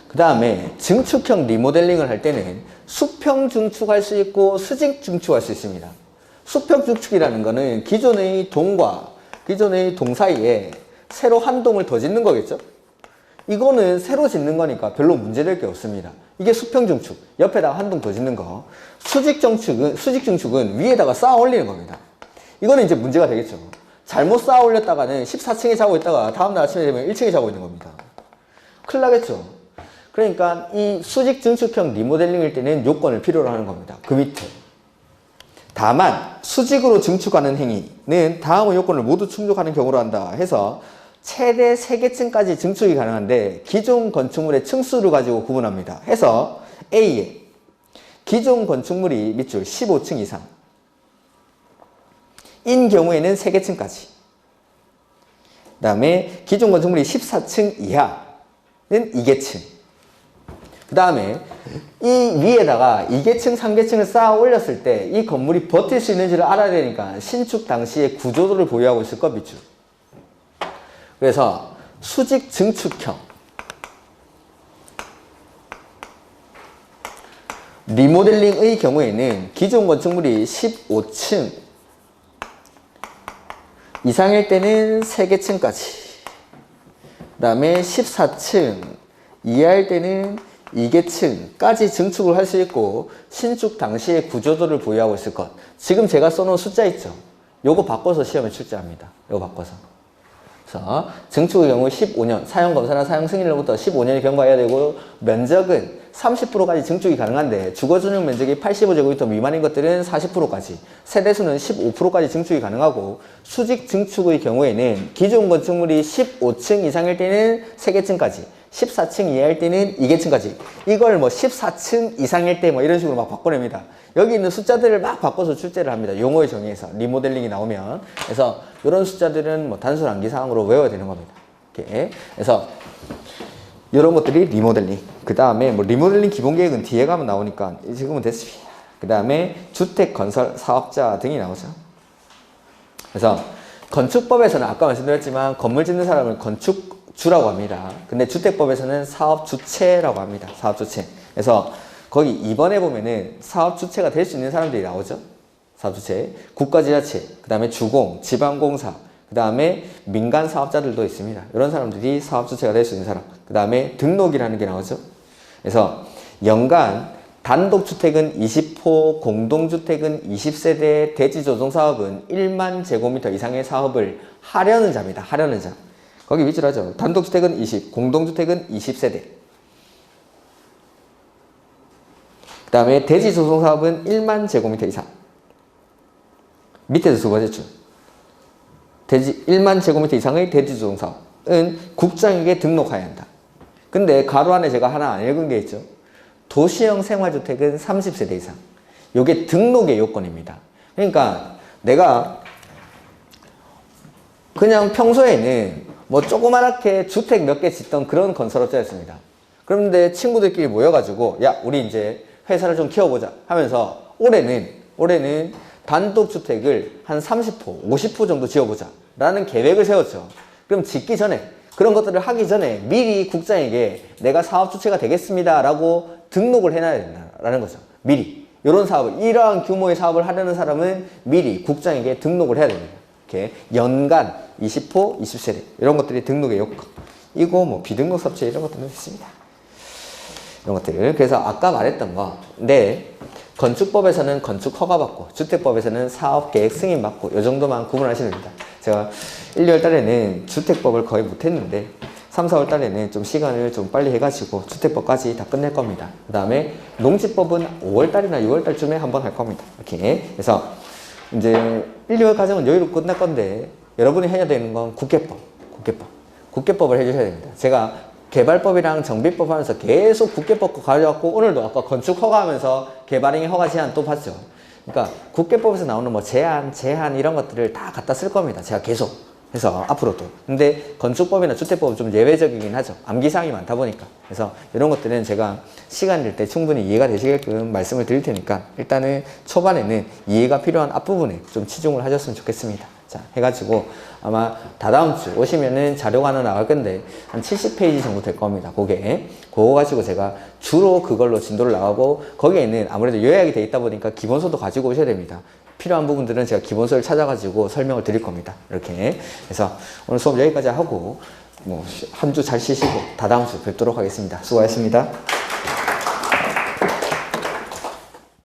그 다음에 증축형 리모델링을 할 때는 수평 증축할 수 있고 수직 증축할 수 있습니다. 수평 증축이라는 거는 기존의 동과 기존의 동 사이에 새로 한 동을 더 짓는 거겠죠. 이거는 새로 짓는 거니까 별로 문제될 게 없습니다. 이게 수평 증축, 옆에다가 한 동 더 짓는 거. 수직 증축은 위에다가 쌓아 올리는 겁니다. 이거는 이제 문제가 되겠죠. 잘못 쌓아 올렸다가는 14층에 자고 있다가 다음날 아침에 되면 1층에 자고 있는 겁니다. 큰일 나겠죠. 그러니까 이 수직 증축형 리모델링일 때는 요건을 필요로 하는 겁니다. 그 밑에. 다만 수직으로 증축하는 행위는 다음의 요건을 모두 충족하는 경우로 한다 해서 최대 3개층까지 증축이 가능한데 기존 건축물의 층수를 가지고 구분합니다. 해서 A에 기존 건축물이 밑줄 15층 이상 인 경우에는 3개층까지. 그 다음에 기존 건축물이 14층 이하는 2개층. 그 다음에 이 위에다가 2개층, 3개층을 쌓아 올렸을 때 이 건물이 버틸 수 있는지를 알아야 되니까 신축 당시에 구조도를 보유하고 있을 것 밑줄. 그래서 수직 증축형 리모델링의 경우에는 기존 건축물이 15층 이상일 때는 3개층까지, 그 다음에 14층 이하일 때는 2개층까지 증축을 할 수 있고 신축 당시에 구조도를 보유하고 있을 것. 지금 제가 써놓은 숫자 있죠? 요거 바꿔서 시험에 출제합니다. 요거 바꿔서. 그래서 증축의 경우 15년, 사용검사나 사용승인으로부터 15년이 경과해야 되고 면적은 30%까지 증축이 가능한데 주거전용 면적이 85제곱미터 미만인 것들은 40%까지, 세대수는 15%까지 증축이 가능하고 수직 증축의 경우에는 기존 건축물이 15층 이상일 때는 3개층까지, 14층 이하일 때는 2개층까지, 이걸 뭐 14층 이상일 때 뭐 이런 식으로 막 바꿔냅니다. 여기 있는 숫자들을 막 바꿔서 출제를 합니다. 용어의 정의에서 리모델링이 나오면. 그래서 이런 숫자들은 뭐 단순 암기사항으로 외워야 되는 겁니다. 이렇게. 그래서 이런 것들이 리모델링. 그 다음에 뭐 리모델링 기본계획은 뒤에 가면 나오니까 지금은 됐습니다. 그 다음에 주택 건설 사업자 등이 나오죠. 그래서 건축법에서는 아까 말씀드렸지만 건물 짓는 사람을 건축주라고 합니다. 근데 주택법에서는 사업주체라고 합니다. 사업주체. 그래서 거기 2번에 보면은 사업주체가 될 수 있는 사람들이 나오죠. 사업주체. 국가지자체, 그 다음에 주공, 지방공사, 그 다음에 민간 사업자들도 있습니다. 이런 사람들이 사업주체가 될 수 있는 사람. 그 다음에 등록이라는 게 나오죠. 그래서 연간 단독주택은 20호, 공동주택은 20세대, 대지조성사업은 1만 제곱미터 이상의 사업을 하려는 자입니다. 하려는 자. 거기 위치를 하죠. 단독주택은 20, 공동주택은 20세대. 그 다음에 대지조성사업은 1만 제곱미터 이상. 밑에서 두 번째 줄. 1만 제곱미터 이상의 대지조성사업은 국장에게 등록해야 한다. 근데 가로 안에 제가 하나 안 읽은 게 있죠. 도시형 생활주택은 30세대 이상. 이게 등록의 요건입니다. 그러니까 내가 그냥 평소에는 뭐 조그맣게 주택 몇 개 짓던 그런 건설업자였습니다. 그런데 친구들끼리 모여가지고 야 우리 이제 회사를 좀 키워보자 하면서 올해는 단독주택을 한 30호, 50호 정도 지어보자 라는 계획을 세웠죠. 그럼 짓기 전에 그런 것들을 하기 전에 미리 국장에게 내가 사업주체가 되겠습니다 라고 등록을 해놔야 된다라는 거죠. 미리 이런 사업을, 이러한 규모의 사업을 하려는 사람은 미리 국장에게 등록을 해야 됩니다. 이렇게 연간 20호, 20세대 이런 것들이 등록의 요건. 이거 뭐 비등록 섭취 이런 것들도 있습니다. 이런 것들. 그래서 아까 말했던 거. 네. 건축법에서는 건축 허가받고 주택법에서는 사업계획 승인받고 이 정도만 구분하시면 됩니다. 제가 1, 2월 달에는 주택법을 거의 못했는데 3, 4월 달에는 좀 시간을 좀 빨리 해가지고 주택법까지 다 끝낼 겁니다. 그 다음에 농지법은 5월 달이나 6월 달쯤에 한번 할 겁니다. 이렇게. 그래서 이제 1, 2월 과정은 여유롭게 끝날 건데 여러분이 해야 되는 건 국계법을 해주셔야 됩니다. 제가 개발법이랑 정비법 하면서 계속 국계법 거 가져왔고 오늘도 아까 건축 허가 하면서 개발행위 허가 제한 또 봤죠. 그러니까 국계법에서 나오는 뭐 제한 이런 것들을 다 갖다 쓸 겁니다. 제가 계속 해서 앞으로도. 근데 건축법이나 주택법은 좀 예외적이긴 하죠. 암기사항이 많다 보니까. 그래서 이런 것들은 제가 시간 될 때 충분히 이해가 되시게끔 말씀을 드릴 테니까 일단은 초반에는 이해가 필요한 앞부분에 좀 치중을 하셨으면 좋겠습니다. 자, 해가지고 아마 다다음 주 오시면은 자료가 하나 나갈 건데 한 70페이지 정도 될 겁니다. 그거 가지고 제가 주로 그걸로 진도를 나가고 거기에는 아무래도 요약이 돼 있다 보니까 기본서도 가지고 오셔야 됩니다. 필요한 부분들은 제가 기본서를 찾아가지고 설명을 드릴 겁니다. 이렇게. 그래서 오늘 수업 여기까지 하고 뭐 한 주 잘 쉬시고 다다음 주 뵙도록 하겠습니다. 수고하셨습니다.